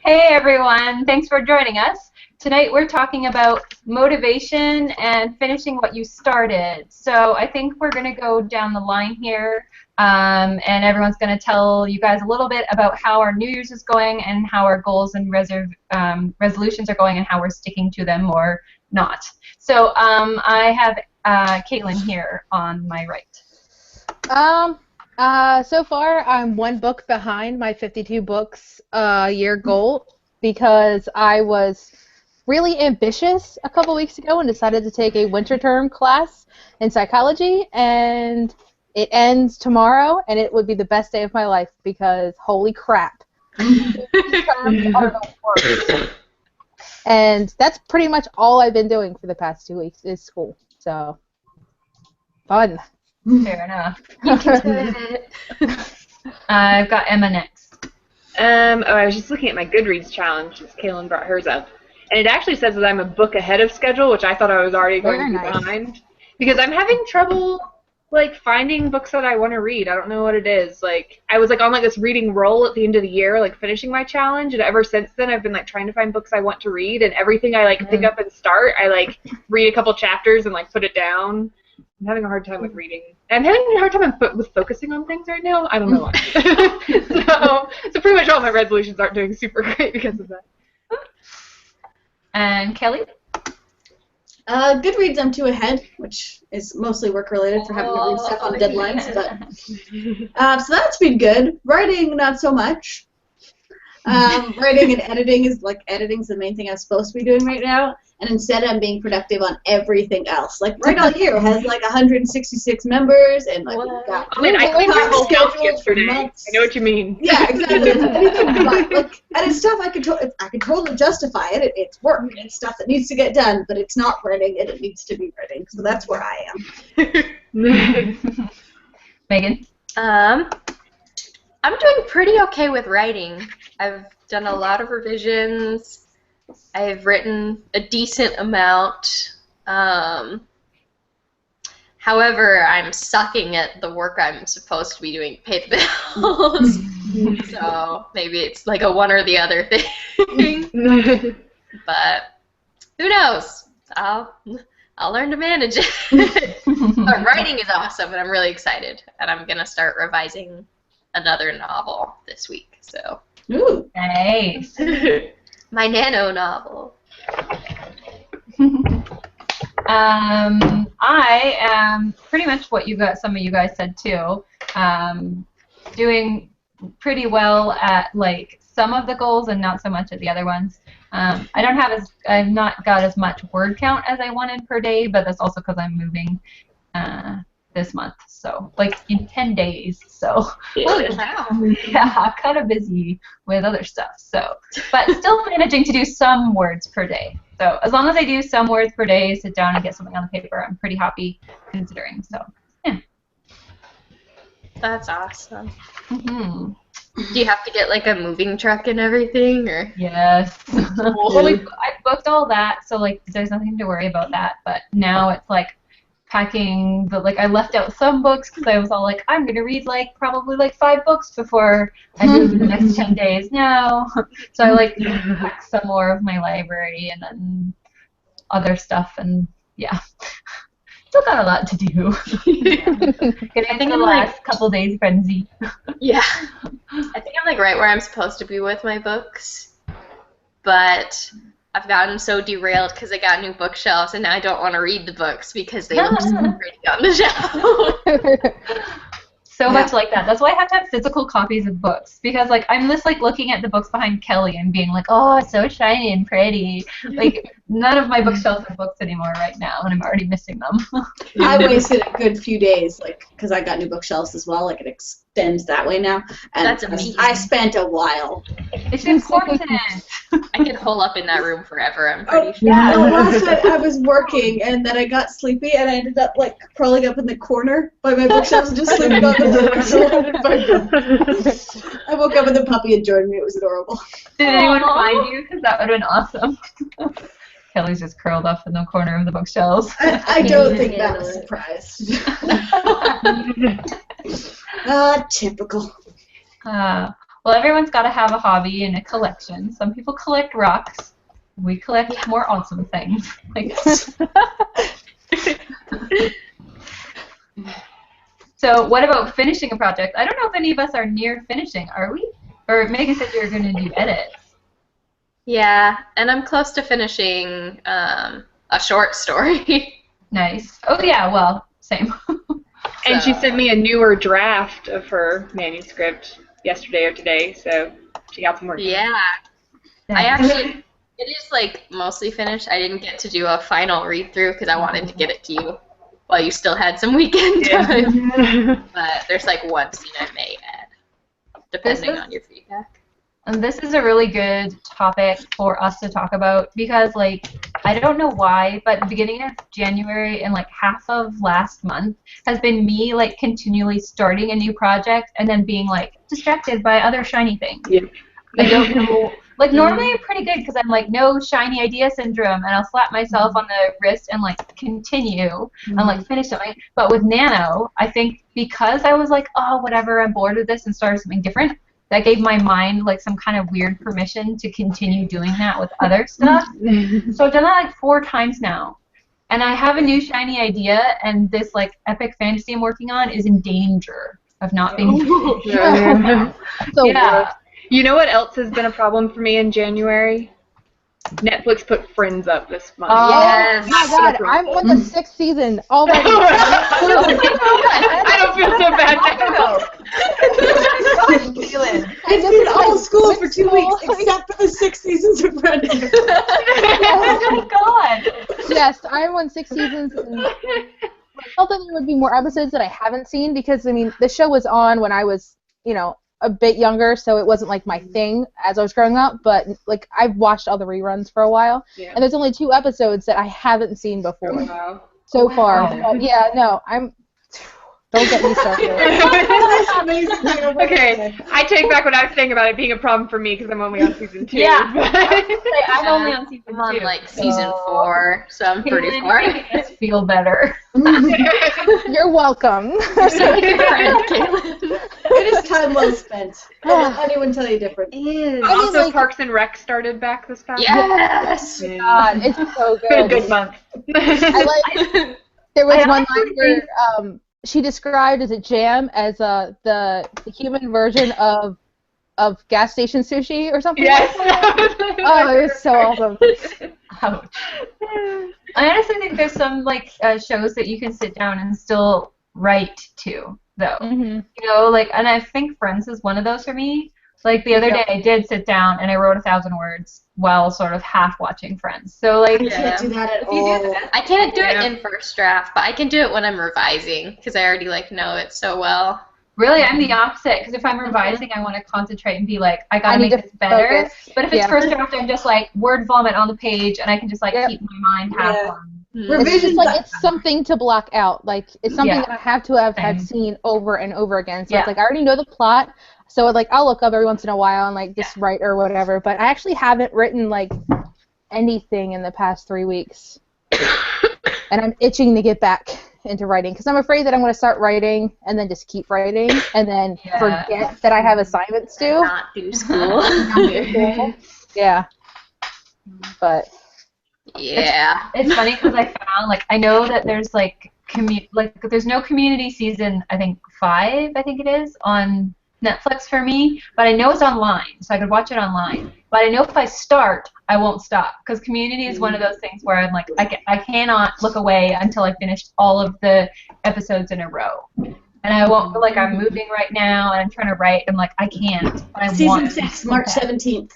Hey everyone, thanks for joining us. Tonight we're talking about motivation and finishing what you started. So I think we're going to go down the line here, and everyone's going to tell you guys a little bit about how our New Year's is going and how our goals and resolutions are going and how we're sticking to them or not. So I have Caitlin here on my right. So far, I'm one book behind my 52 books a year goal because I was really ambitious a couple weeks ago and decided to take a winter term class in psychology, and it ends tomorrow, and it would be the best day of my life because holy crap. These terms are the worst. And that's pretty much all I've been doing for the past 2 weeks is school. So, fun. Fair enough. You can do it. I've got Emma next. I was just looking at my Goodreads challenge as Kaylin brought hers up. And it actually says that I'm a book ahead of schedule, which I thought I was already going to be behind. Because I'm having trouble, finding books that I want to read. I don't know what it is. I was, on, this reading roll at the end of the year, finishing my challenge. And ever since then, I've been, trying to find books I want to read. And everything I, pick up and start, I, read a couple chapters and, put it down. I'm having a hard time with reading. I'm having a hard time with focusing on things right now. I don't know why. so pretty much all my resolutions aren't doing super great because of that. And Kelly? Goodreads, I'm 2 ahead, which is mostly work-related for having to read stuff on deadlines. But so that's been good. Writing, not so much. Writing and editing is editing's the main thing I'm supposed to be doing right now, and instead I'm being productive on everything else. Right on here has 166 members, and we've got. I cleaned my whole house yesterday. I know what you mean. Yeah, exactly. Anything and it's stuff I could totally justify it. It's work. It's stuff that needs to get done, but it's not writing, and it needs to be writing. So that's where I am. Megan? I'm doing pretty okay with writing. I've done a lot of revisions. I've written a decent amount. However, I'm sucking at the work I'm supposed to be doing to pay the bills. So maybe it's a one or the other thing. But who knows? I'll learn to manage it. But writing is awesome, and I'm really excited. And I'm going to start revising another novel this week. So. Ooh. Nice. My nano novel. I am pretty much what some of you guys said too. Doing pretty well at some of the goals and not so much at the other ones. I've not got as much word count as I wanted per day, but that's also because I'm moving this month, so in 10 days. So yeah, kind of busy with other stuff. So, but still managing to do some words per day. So as long as I do some words per day, sit down and get something on the paper, I'm pretty happy considering. So yeah. That's awesome. Mm-hmm. Do you have to get a moving truck and everything, or? Yes. Well, I booked all that, so there's nothing to worry about that. But now it's packing I left out some books because I was all I'm gonna read probably 5 books before I move in the next 10 days. No, so I pack some more of my library and then other stuff, and yeah, still got a lot to do. Getting into the last couple days frenzy. Yeah, I think I'm right where I'm supposed to be with my books, but I've gotten so derailed because I got new bookshelves, and now I don't want to read the books because they look so pretty on the shelf. So much like that. That's why I have to have physical copies of books, because I'm just looking at the books behind Kelly and being oh, it's so shiny and pretty. None of my bookshelves are books anymore right now, and I'm already missing them. I wasted a good few days, because I got new bookshelves as well. It extends that way now. And that's amazing. I spent a while. It's important. I could hole up in that room forever, I'm pretty sure. Yeah, last night I was working, and then I got sleepy, and I ended up crawling up in the corner by my bookshelves and just sleeping on the bookshelf. I woke up and the puppy had joined me. It was adorable. Did anyone find you? Because that would have been awesome. Kelly's just curled up in the corner of the bookshelves. I don't think that was surprised. Typical. Well, Well, everyone's got to have a hobby and a collection. Some people collect rocks. We collect more awesome things. Like, so what about finishing a project? I don't know if any of us are near finishing, are we? Or Megan said you were going to do edits. Yeah, and I'm close to finishing a short story. Nice. Oh, yeah, well, same. And she sent me a newer draft of her manuscript yesterday or today, so she got some work. Yeah. I actually, it is like mostly finished. I didn't get to do a final read through because I wanted to get it to you while you still had some weekend time. But there's like one scene I may add, depending on your feedback. And this is a really good topic for us to talk about because, like, I don't know why, but the beginning of January and, like, half of last month has been me, like, continually starting a new project and then being, like, distracted by other shiny things. Yeah. I don't know. Like, normally I'm pretty good because I'm, like, no shiny idea syndrome, and I'll slap myself on the wrist and, like, continue and, like, finish something. But with Nano, I think because I was like, oh, whatever, I'm bored with this and started something different, that gave my mind like some kind of weird permission to continue doing that with other stuff. So I've done that like 4 times now. And I have a new shiny idea, and this like epic fantasy I'm working on is in danger of not being finished. So Yeah. You know what else has been a problem for me in January? Netflix put Friends up this month. Yes. Oh my god, I'm on the 6th season already. I don't feel so bad now. I've been all school for 2 weeks, except for the 6 seasons of Friends. Oh my god. Yes, I'm on 6 seasons. And I felt that there would be more episodes that I haven't seen because, I mean, the show was on when I was, you know, a bit younger, so it wasn't like my thing as I was growing up, but like I've watched all the reruns for a while, and there's only 2 episodes that I haven't seen before so far. But yeah, no, don't get me started. Okay, I take back what I was saying about it being a problem for me because I'm only on season 2. Yeah. I'm only on season 2. I'm on like season 4, so I'm pretty far. Making us feel better. You're welcome. It is time well spent. Don't let anyone tell you different. Also, like, Parks and Rec started back this past Yes! month. God, it's so It's been a good. good month. I like. There was I one honestly line where she described as a jam as the human version of gas station sushi or something. Yes. Like that. Oh, it was so awesome. Ouch. I honestly think there's some like shows that you can sit down and still write to, though. Mm-hmm. You know, like, and I think Friends is one of those for me. Like the other day, I did sit down and I wrote 1,000 words while sort of half watching Friends. So like, I can't do that at if you do all. that, I can't do it in first draft, but I can do it when I'm revising because I already like know it so well. really, I'm the opposite because if I'm revising, I want to concentrate and be like, I gotta need make to this better. focus. But if it's first draft, I'm just like word vomit on the page, and I can just like keep my mind half on. It's just like it's something to block out. Like it's something Yeah. that I have to have Same. seen over and over again. So Yeah. it's like I already know the plot. So like I'll look up every once in a while and like just write or whatever. But I actually haven't written like anything in the past 3 weeks, and I'm itching to get back into writing because I'm afraid that I'm going to start writing and then just keep writing and then forget that I have assignments due. Not do school. Yeah. But Yeah. It's funny because I found like I know that there's like there's no community season. I think 5. I think it is on Netflix for me, but I know it's online, so I could watch it online. But I know if I start, I won't stop because Community is one of those things where I'm like I cannot look away until I finished all of the episodes in a row. And I won't feel like I'm moving right now, and I'm trying to write. I'm like I can't. But I Season want 6, to. March 17th.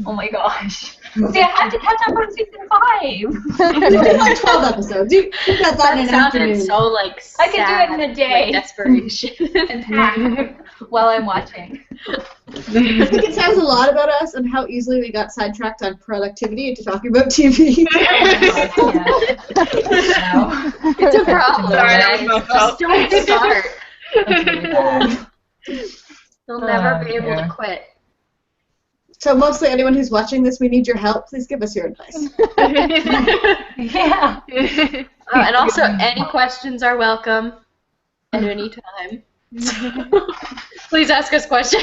Oh my gosh. See, I had to catch up on season 5. It's like 12 episodes. You got that in an Sounded afternoon. so like I could do sad, it in a day. Like desperation. And hack while I'm watching. I think it says a lot about us and how easily we got sidetracked on productivity into talking about TV. It's a problem. Sorry, that guys. was my fault. Just don't start. That's You'll never Oh, be able dear. to quit. So mostly anyone who's watching this, we need your help. Please give us your advice. Yeah. And also, any questions are welcome at any time. Please ask us questions.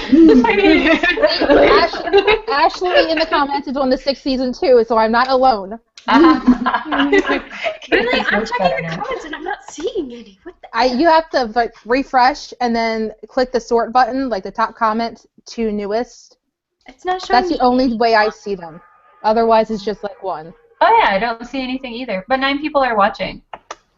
Ashley in the comments is on the 6th season too, so I'm not alone. Really? I'm checking the comments and I'm not seeing any. What the? You have to like refresh and then click the sort button, like the top comment to newest. It's not showing. That's the only way I see them. Otherwise, it's just like one. Oh yeah, I don't see anything either. But 9 people are watching.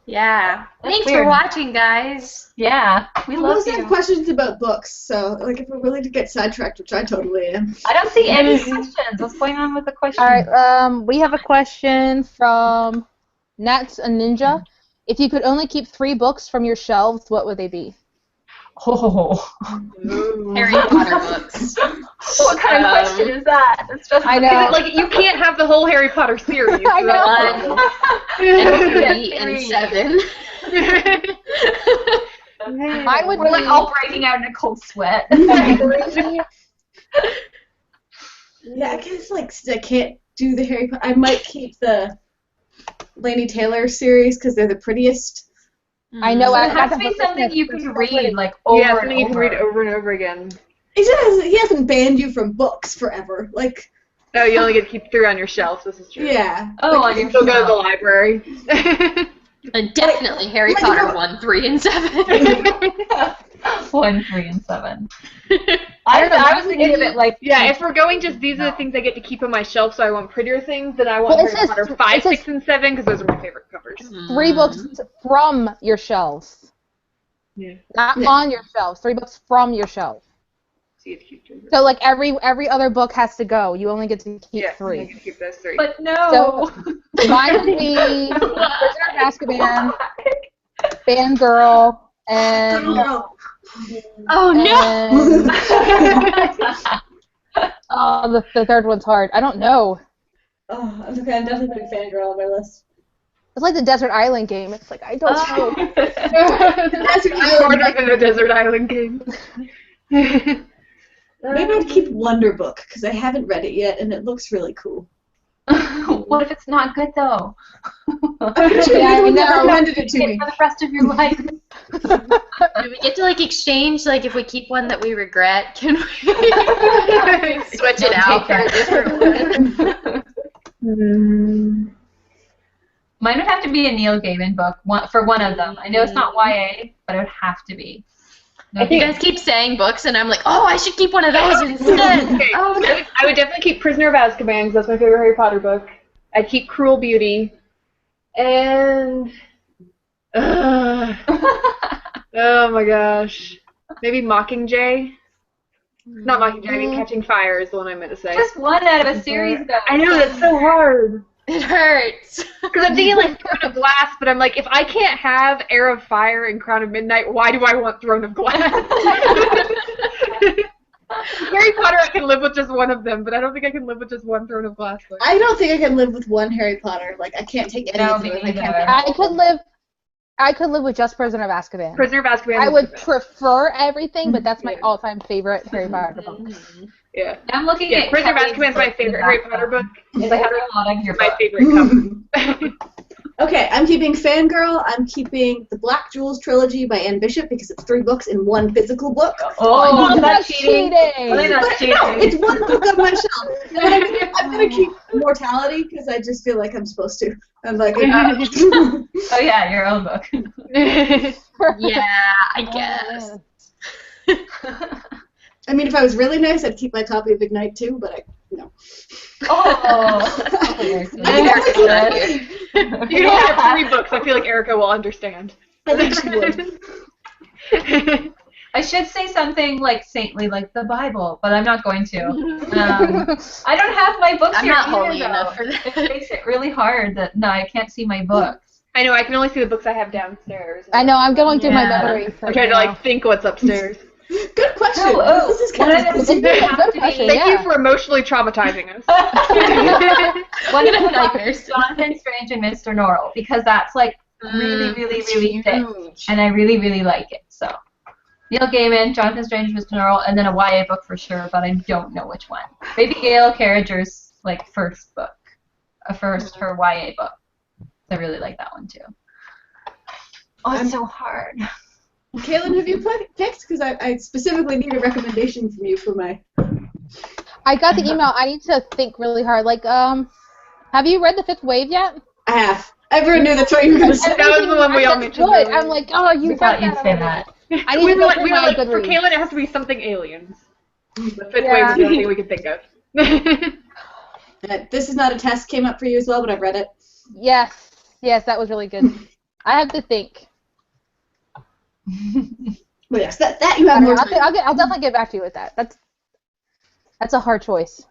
Yeah. That's Thanks weird. for watching, guys. Yeah, we We love also you. have questions about books, so like if we're willing to get sidetracked, which I totally am. I don't see any questions. What's going on with the questions? All right. We have a question from Nats a Ninja. If you could only keep 3 books from your shelves, what would they be? Oh. Harry Potter books. What kind of question is that? It's just I know. Like, you can't have the whole Harry Potter series. I know. 1 and 3 and 7. Mine would We're like be all breaking out in a cold sweat. Yeah, I guess like I can't do the Harry Potter. I might keep the Laini Taylor series because they're the prettiest. I know. So I it has to be something you can read like Yeah, over something and you can read over. over and over again. He hasn't banned you from books forever. Like, No, you only get to keep 3 on your shelf. This is true. yeah. Oh, Like, on your You still go to the shelf. library. And definitely Harry like, Potter no. 1, 3, and 7. 1, 3, and 7. I was thinking of it like Yeah, if we're going just these are the things I get to keep on my shelf, so I want prettier things, then I want Well, it Harry says- Potter it 5, says- 6, and 7 because those are my favorite covers. 3 books from your shelves, Yeah. not Yeah. on your shelves. 3 books from your shelf. So you have to keep 3. So like every other book has to go. You only get to keep Yeah, I 3. can keep those 3. But no. Mine would be Prisoner of Azkaban, Fangirl, and Girl. Oh no! oh, the third one's hard. I don't know. Oh, okay, I'm definitely putting Fangirl on my list. It's like the Desert Island game. It's like I don't know. Desert Island. Harder than a desert island game. Maybe I'd keep Wonder Book because I haven't read it yet and it looks really cool. What if it's not good though? I'm sure Yeah, you're the one that I know. recommended it to me. For the rest of your life. Do we get to like exchange? Like if we keep one that we regret, can we switch it out for a different one? Mine would have to be a Neil Gaiman book for one of them. I know it's not YA, but it would have to be. No, You guys keep saying books, and I'm like, oh, I should keep one of those instead. Okay, Oh, no. I would definitely keep Prisoner of Azkaban because that's my favorite Harry Potter book. I'd keep Cruel Beauty. And... oh my gosh. Maybe Mockingjay? Not Mockingjay, I mean Catching Fire is the one I meant to say. just one out of a series though. I know, that's so hard. It hurts. Because I'm thinking like Throne of Glass, but I'm like, if I can't have Heir of Fire and Crown of Midnight, why do I want Throne of Glass? Harry Potter, I can live with just one of them, but I don't think I can live with just one Throne of Glass book. I don't think I can live with one Harry Potter. Like, I can't take any No, of them. me I can't neither. I could live with just Prisoner of Azkaban. Prisoner of Azkaban. I is would the best. prefer everything, but that's my Yeah. all-time favorite Harry Potter book. Yeah. I'm looking Yeah, at Prisoner of Kelly's Azkaban is my book favorite in Harry the Potter book. background. I have a lot of your My books. favorite cover. Okay, I'm keeping Fangirl. I'm keeping the Black Jewels trilogy by Anne Bishop because it's 3 books in one physical book. Oh, that's that's cheating. I think cheating! that's But cheating. no, it's one book on my shelf. And I'm gonna keep Mortality because I just feel like I'm supposed to. I'm like, Oh yeah, your own book. Yeah, I guess. I mean, if I was really nice, I'd keep my copy of Ignite too, but no. Oh. Maybe Erica's not here. You can only have 3 books. I feel like Erica will understand. I think she would. I should say something like saintly, like the Bible, but I'm not going to. I don't have my books I'm here not either, holy though. enough for that. It makes it really hard that I can't see my books. I know, I can only see the books I have downstairs. I know, I'm going through my Yeah. memories. I'm trying to like think what's upstairs. Good question. Oh, This is one kind of of them It's a have good to question, be. Thank you for emotionally traumatizing us. One of them is Nightmares. Jonathan Strange and Mr. Norrell because that's like really, really, really thick, Huge. and I really, really like it. So Neil Gaiman, Jonathan Strange, Mr. Norrell, and then a YA book for sure, but I don't know which one. Maybe Gail Carriger's like first book, her YA book. I really like that one too. Oh, it's so hard. Kaylin, have you picked? Because I specifically need a recommendation from you for my... I got the email. I need to think really hard. Like, have you read The Fifth Wave yet? I have. Everyone knew that's what you were going to say. That was the one we all mentioned. Good. I'm like, oh, you thought got you'd say that. I need to go through my for Goodreads. Kaylin, it has to be something aliens. The Fifth Wave is the only thing we can think of. This Is Not a Test came up for you as well, but I've read it. Yes, that was really good. I have to think. But yes, that you have more time. I'll definitely get back to you with that. That's a hard choice.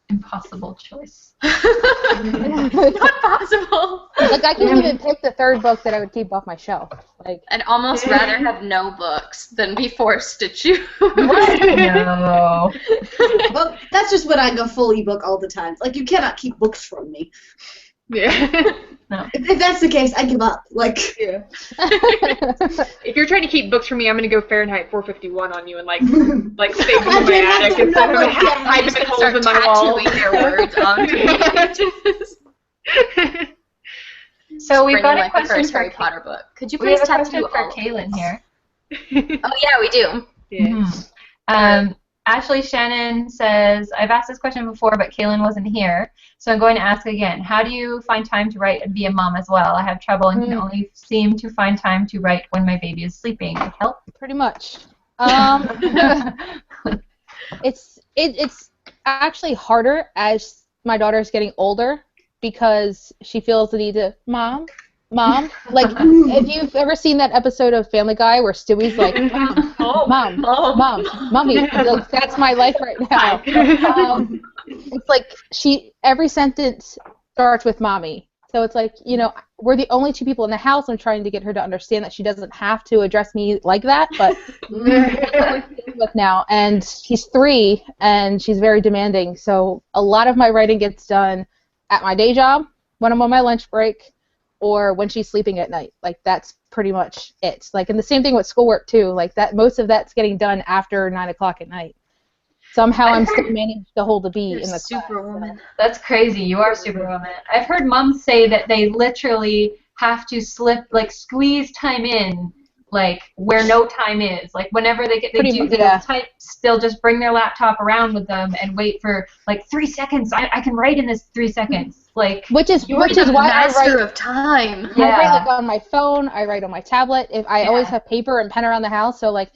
Impossible choice. Not possible. Like, I can't even pick the third book that I would keep off my shelf. Like, I'd almost rather have no books than be forced to choose. No. Well, that's just when I go full ebook all the time. Like, you cannot keep books from me. Yeah. No. If that's the case, I give up. Like, Yeah. If you're trying to keep books from me, I'm gonna go Fahrenheit 451 on you and like save them in my attic instead of hiding holes in my wall. Tattooing their words onto pages. So we've got a Like the question first for Harry Potter book. Could you We please have a tattoo question for all? Kaylin here. Oh yeah, we do. Yeah. Ashley Shannon says, I've asked this question before, but Kaylin wasn't here, so I'm going to ask again. How do you find time to write and be a mom as well? I have trouble and can only seem to find time to write when my baby is sleeping. Help? pretty much. It's actually harder as my daughter is getting older because she feels the need to, Mom. Like, if you've ever seen that episode of Family Guy where Stewie's like, Mom, Mommy, like, that's my life right now. It's like every sentence starts with Mommy. So it's like, we're the only two people in the house. I'm trying to get her to understand that she doesn't have to address me like that, but with now. And she's 3, and she's very demanding. So a lot of my writing gets done at my day job, when I'm on my lunch break, or when she's sleeping at night. Like, that's pretty much it. Like, and the same thing with schoolwork too. Like, that most of that's getting done after 9 o'clock at night. Somehow I'm still managing to hold a B in the class. Superwoman. That's crazy. You are Superwoman. I've heard moms say that they literally have to squeeze time in, like, where no time is. Like, whenever they'll just bring their laptop around with them and wait for, like, 3 seconds. I can write in this 3 seconds. Like, which is why master I write of time. I write like on my phone. I write on my tablet. I always have paper and pen around the house. So like,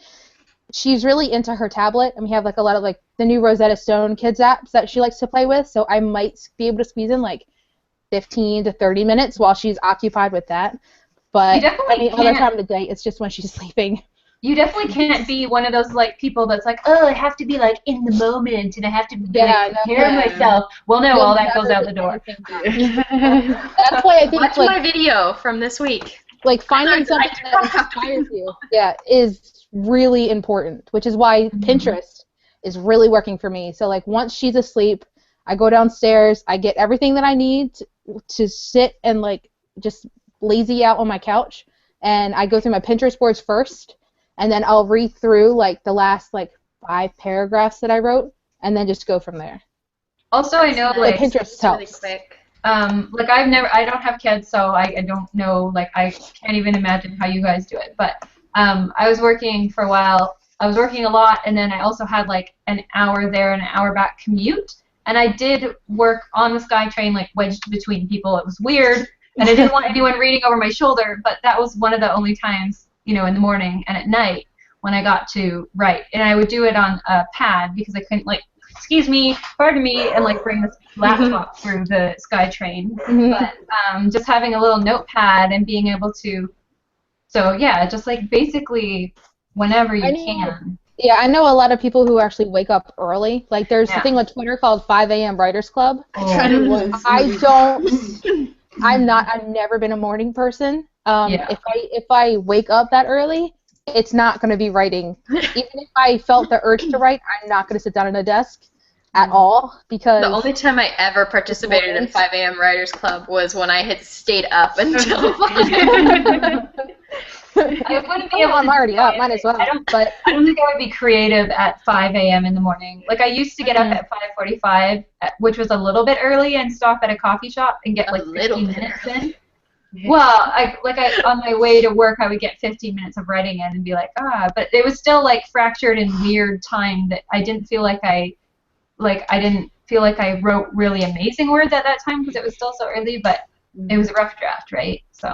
she's really into her tablet, and we have like a lot of like the new Rosetta Stone kids apps that she likes to play with. So I might be able to squeeze in like 15 to 30 minutes while she's occupied with that. But any other time of the day, it's just when she's sleeping. You definitely can't be one of those like people that's like, oh, I have to be like in the moment and I have to prepare myself. Well, no, all that goes out the door. That's why I think Watch my video from this week. Like, finding something that inspires you, is really important. Which is why Pinterest is really working for me. So like, once she's asleep, I go downstairs, I get everything that I need to sit and like just lazy out on my couch, and I go through my Pinterest boards first. And then I'll read through like the last like 5 paragraphs that I wrote, and then just go from there. Also, I know like Pinterest helps. Really quick. Like I don't have kids, so I don't know. Like, I can't even imagine how you guys do it. But I was working for a while. I was working a lot, and then I also had like an hour there and an hour back commute. And I did work on the SkyTrain, like wedged between people. It was weird, and I didn't want anyone reading over my shoulder. But that was one of the only times, in the morning and at night when I got to write. And I would do it on a pad because I couldn't, like, excuse me, pardon me, and, like, bring this laptop through the SkyTrain. But just having a little notepad and being able to, just, like, basically whenever you can. Yeah, I know a lot of people who actually wake up early. Like, there's a thing on Twitter called 5 a.m. Writers Club. I tried it once. I've never been a morning person. If I wake up that early, it's not going to be writing. Even if I felt the urge to write, I'm not going to sit down at a desk at all, because the only time I ever participated in 5 a.m. Writers Club was when I had stayed up until 5. I wouldn't be able I'm already up, might as well. I don't think I would be creative at 5 a.m. in the morning. Like, I used to get up at 5:45, which was a little bit early, and stop at a coffee shop and get like 15 minutes in. Well, on my way to work, I would get 15 minutes of writing in and be like, but it was still like fractured and weird time that I didn't feel like I wrote really amazing words at that time because it was still so early, but it was a rough draft, right? So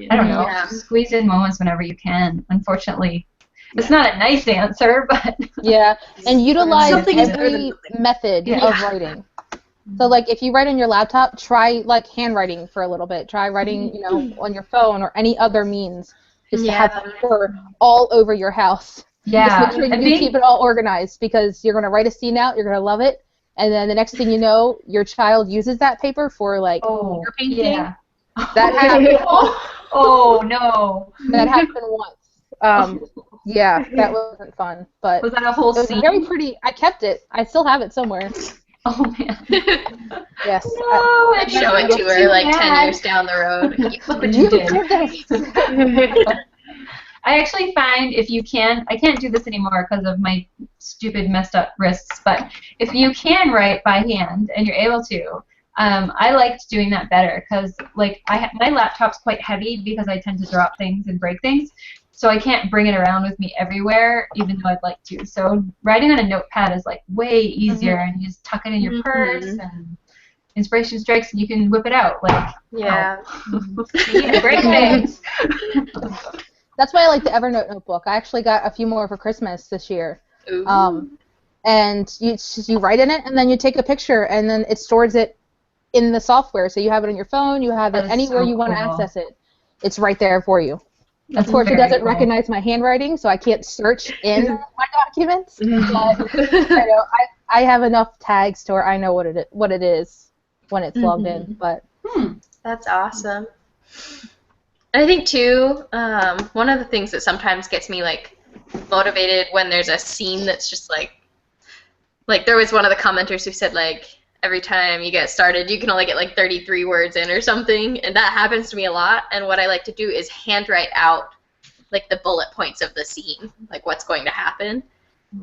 I don't know. Yeah. Squeeze in moments whenever you can. Unfortunately, it's not a nice answer, but Yeah, and utilize Something is better than every nothing. method Yeah. of writing. So, like, if you write on your laptop, try, like, handwriting for a little bit. Try writing, on your phone or any other means, just to have paper all over your house. yeah. Just make sure you do keep it all organized, because you're going to write a scene out, you're going to love it, and then the next thing you know, your child uses that paper for, like, your painting. Yeah. That happened. Oh no. That happened once. Yeah, that wasn't fun, but Was that a whole it was scene? very pretty. I kept it. I still have it somewhere. Oh man. Yes. No, I'd show it to her like 10 years down the road. Look what you did. this. I actually find if you can, I can't do this anymore because of my stupid messed up wrists, but if you can write by hand and you're able to, I liked doing that better because like my laptop's quite heavy because I tend to drop things and break things, so I can't bring it around with me everywhere even though I'd like to. So writing on a notepad is like way easier, and you just tuck it in your purse and inspiration strikes and you can whip it out like great things. That's why I like the Evernote notebook. I actually got a few more for Christmas this year. Ooh. And you write in it, and then you take a picture, and then it stores it in the software. So you have it on your phone, you have it That is anywhere so you want to cool. access it. It's right there for you. That's Of course, it very doesn't cool. recognize my handwriting, so I can't search in my documents. But I have enough tags to where I know what it is when it's logged in. But That's awesome. I think too, one of the things that sometimes gets me like motivated when there's a scene that's just like there was one of the commenters who said like every time you get started you can only get like 33 words in or something, and that happens to me a lot. And what I like to do is handwrite out like the bullet points of the scene, like what's going to happen,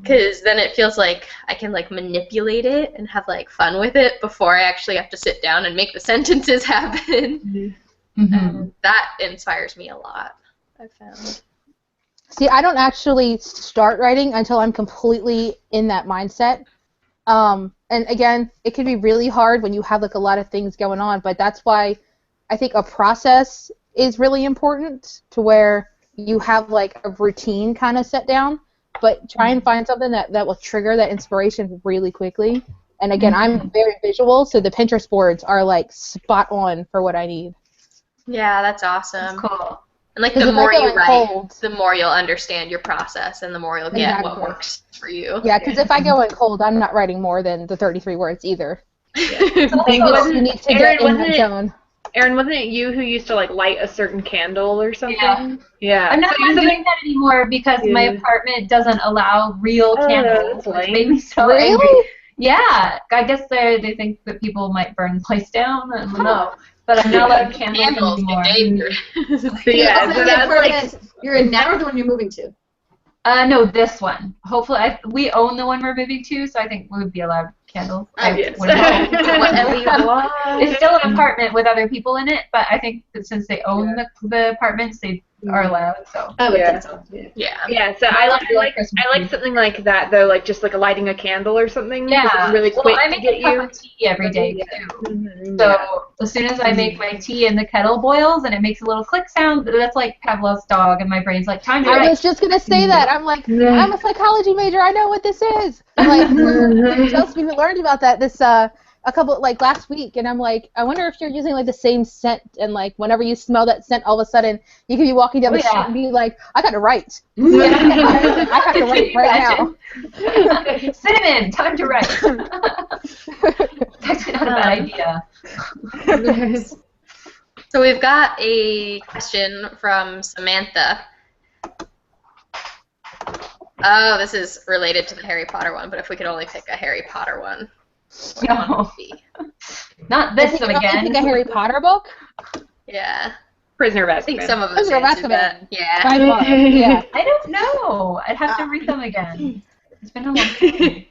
because then it feels like I can like manipulate it and have like fun with it before I actually have to sit down and make the sentences happen. And that inspires me a lot, I've found. see, I don't actually start writing until I'm completely in that mindset. And again, it can be really hard when you have like a lot of things going on, but that's why I think a process is really important, to where you have like a routine kind of set down, but try and find something that will trigger that inspiration really quickly. And again, I'm very visual, so the Pinterest boards are like spot on for what I need. Yeah, that's awesome. That's cool. And like 'Cause the if I more go you in write, cold- the more you'll understand your process, and the more you'll get what Exactly. works for you. Yeah, because if I go in cold, I'm not writing more than the 33 words either. Wasn't- You need to Aaron, get in that zone. Aaron, wasn't it you who used to like light a certain candle or something? Yeah. Yeah. I'm not So you doing that anymore because my apartment doesn't allow real candles, that's which lame. made me so angry. Really? Yeah, I guess they think that people might burn the place down. I don't know, but I'm not allowed candles Candles anymore. get dangerous. So yeah, Also, so the that's like apartment you're in now, or the one you're moving to? No, this one. Hopefully, we own the one we're moving to, so I think we would be allowed candles. I yes. would hope. Whatever you want. It's still an apartment with other people in it, but I think that since they own the apartments, they are allowed. So. I would Yeah. think so. Yeah. Yeah, so I like something like that though, like just like lighting a candle or something. 'cause Yeah. it's really Well, quick I to make get a cup you. of tea every day Yeah. too. So as soon as I make my tea and the kettle boils and it makes a little click sound, that's like Pavlov's dog, and my brain's like, time to I write. was just gonna say that. I'm like, I'm a psychology major. I know what this is. I'm like, Chelsea, we learned about that this a couple like last week, and I'm like, I wonder if you're using like the same scent, and like whenever you smell that scent, all of a sudden you could be walking down the street and be like, I gotta write. I have to write right now. Cinnamon, time to write. It's actually not a bad idea. So we've got a question from Samantha. Oh, this is related to the Harry Potter one, but if we could only pick a Harry Potter one, what one would it be? Not this one I again. think a Harry Potter book. Yeah. Prisoner of I think Azkaban. some of us Prisoner of answered that. Azkaban. Yeah. By far. Yeah. I don't know. I'd have to read them again. It's been a long time.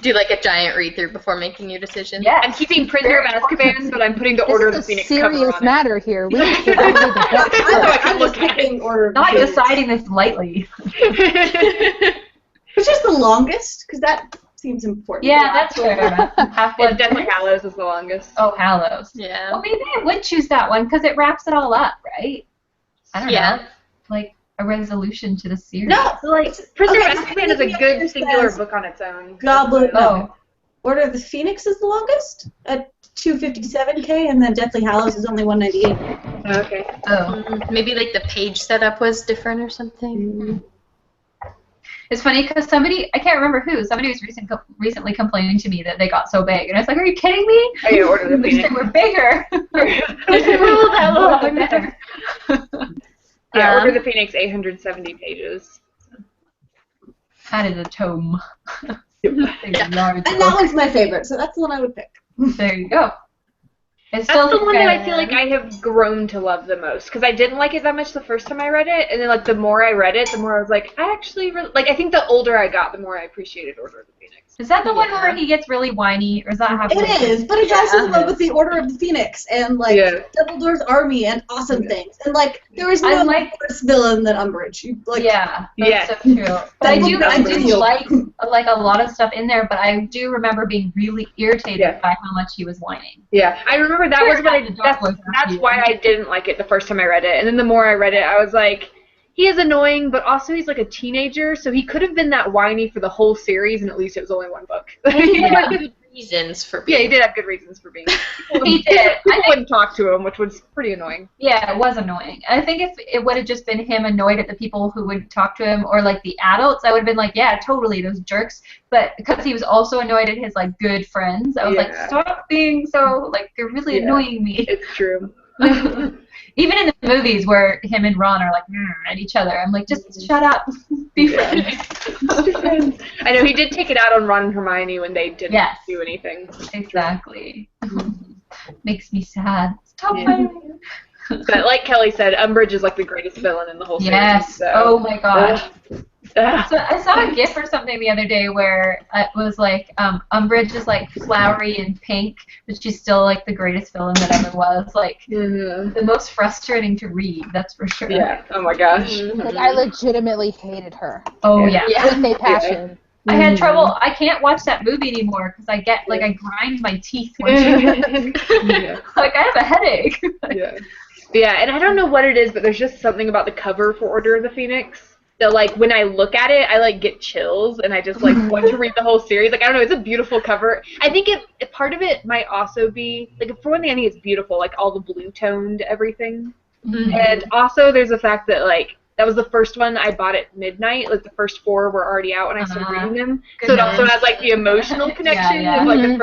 Do like a giant read through before making your decision. Yeah. I'm keeping Prisoner of Azkaban, but I'm putting the Order of the This is a Phoenix cover serious on matter here. We need to read the book first. I'm just picking Order of the Not Phoenix. deciding this lightly. it. Which is the longest? Because that seems important. Yeah, that's fair. Half-Blood Definitely Hallows is the longest. Oh, Hallows. Yeah. Well, maybe I would choose that one because it wraps it all up, right? I don't know. Like a resolution to the series. No, So, like, Prisoner Okay, of Azkaban is a so good it singular says book on its own. Goblet. Oh. No. Order of the Phoenix is the longest at 257K, and then Deathly Hallows is only 198. Okay. Oh. Maybe like the page setup was different or something. It's funny because somebody, I can't remember who, somebody was recently complaining to me that they got so big. And I was like, are you kidding me? Oh, yeah, Order of the I wish Phoenix. they were bigger. They were that long. Better. Yeah, Order of the Phoenix, 870 pages. That is a tome. And that one's my favorite, so that's the one I would pick. There you go. It's That's still the one that I feel like I have grown to love the most, because I didn't like it that much the first time I read it, and then like the more I read it, the more I was like, I actually like. I think the older I got, the more I appreciated Order of the Phoenix. Is that the one where he gets really whiny, or is that how? It is, but it's also in love with the Order of the Phoenix and like Dumbledore's army and awesome things. And like there is no worse villain than Umbridge. Yeah, that's so true. But I do like a lot of stuff in there, but I do remember being really irritated by how much he was whining. Yeah, I remember that was what that's why I didn't like it the first time I read it. And then the more I read it, I was like, he is annoying, but also he's like a teenager, so he could have been that whiny for the whole series, and at least it was only one book. He had good reasons for being. Yeah, he did have good reasons for being. He did. People wouldn't talk to him, which was pretty annoying. Yeah, it was annoying. I think if it would have just been him annoyed at the people who would talk to him, or like the adults, I would have been like, yeah, totally, those jerks. But because he was also annoyed at his like good friends, I was like, stop being so like you're really annoying me. It's true. Even in the movies where him and Ron are like at each other, I'm like, just shut up, be friends. I know he did take it out on Ron and Hermione when they didn't do anything. Exactly. Makes me sad. Stop fighting. But like Kelly said, Umbridge is like the greatest villain in the whole series. Yes. So. Oh my gosh. So I saw a GIF or something the other day where it was like Umbridge is like flowery and pink, but she's still like the greatest villain that ever was. Like the most frustrating to read, that's for sure. Yeah. Oh my gosh. Like I legitimately hated her. Oh yeah. With a passion. I had trouble. I can't watch that movie anymore because I get like I grind my teeth. Like I have a headache. Yeah, and I don't know what it is, but there's just something about the cover for Order of the Phoenix. So, like, when I look at it, I, like, get chills, and I just, like, want to read the whole series. Like, I don't know, it's a beautiful cover. I think part of it might also be, like, for one thing, I think it's beautiful, like, all the blue-toned everything. And also, there's the fact that, like, that was the first one I bought at midnight. Like, the first 4 were already out when I started reading them. So it also has, like, the emotional connection of, like, the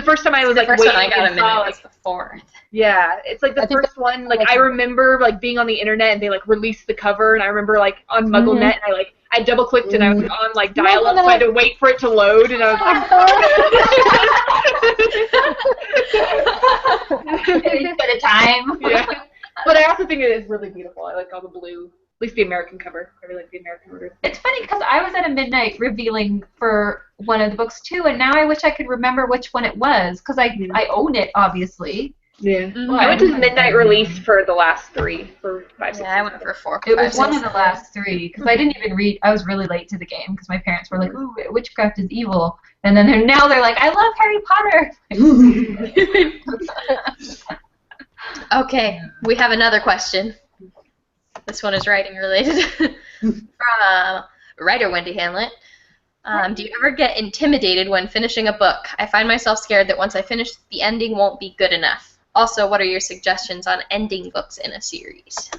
first time I was, like, waiting I got a minute was the 4th. Yeah, it's like the first one, like, I remember, like, being on the internet and they, like, released the cover, and I remember, like, on MuggleNet, and I double-clicked and I was on, like, dial-up, so I had to wait for it to load, and I was like... By the time. Yeah. But I also think it is really beautiful. I like all the blue, at least the American cover. I really like the American cover. It's funny because I was at a midnight revealing for one of the books, too, and now I wish I could remember which one it was, because I own it, obviously. Yeah. I went to the midnight release for the last 3, for 5, 6. Yeah, I went for 4. It was one of the last 3 because I didn't even read. I was really late to the game because my parents were like, "Ooh, witchcraft is evil," and then they're like, "I love Harry Potter." Okay, we have another question. This one is writing related from writer Wendy Hamlet. Do you ever get intimidated when finishing a book? I find myself scared that once I finish, the ending won't be good enough. Also, what are your suggestions on ending books in a series?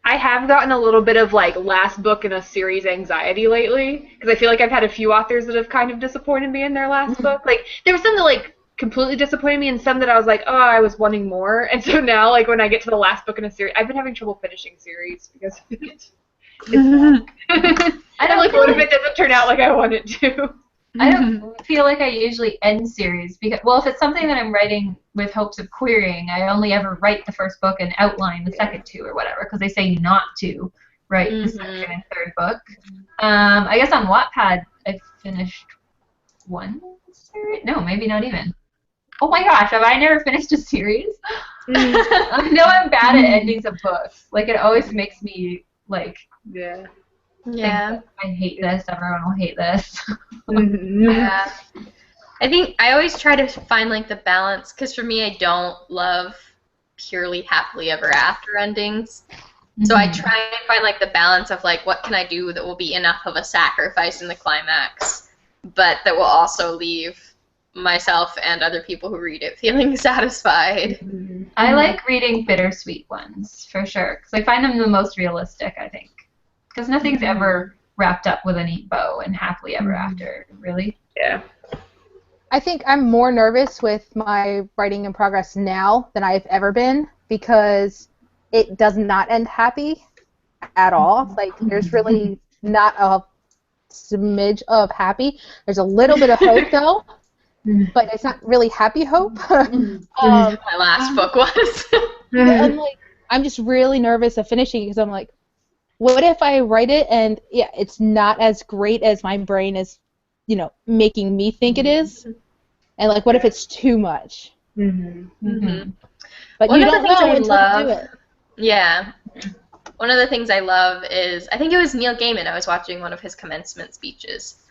I have gotten a little bit of, like, last book in a series anxiety lately, because I feel like I've had a few authors that have kind of disappointed me in their last book. Like, there was some that, like, completely disappointed me, and some that I was like, oh, I was wanting more. And so now, like, when I get to the last book in a series, I've been having trouble finishing series because I don't like, what if it doesn't turn out like I want it to? I don't feel like I usually end series because, well, if it's something that I'm writing with hopes of querying, I only ever write the first book and outline the second 2 or whatever because they say not to write the second and third book. I guess on Wattpad I finished one series. No, maybe not even. Oh my gosh, have I never finished a series? I know I'm bad at endings of books. Like, it always makes me, like, Yeah. Yeah. I hate this, everyone will hate this. Yeah. I think I always try to find like the balance, because for me, I don't love purely happily ever after endings. So I try and find like the balance of like, what can I do that will be enough of a sacrifice in the climax, but that will also leave myself and other people who read it feeling satisfied. I like reading bittersweet ones, for sure, because I find them the most realistic, I think. Because nothing's ever wrapped up with a neat bow and happily ever after, really. Yeah. I think I'm more nervous with my writing in progress now than I've ever been, because it does not end happy at all. Like, there's really not a smidge of happy. There's a little bit of hope, though, but it's not really happy hope. My last book was. I'm just really nervous of finishing it, because I'm like, what if I write it and it's not as great as my brain is, making me think it is? And like, what if it's too much? But One you of the don't things know I until love, you do it. Yeah. One of the things I love is, I think it was Neil Gaiman. I was watching one of his commencement speeches,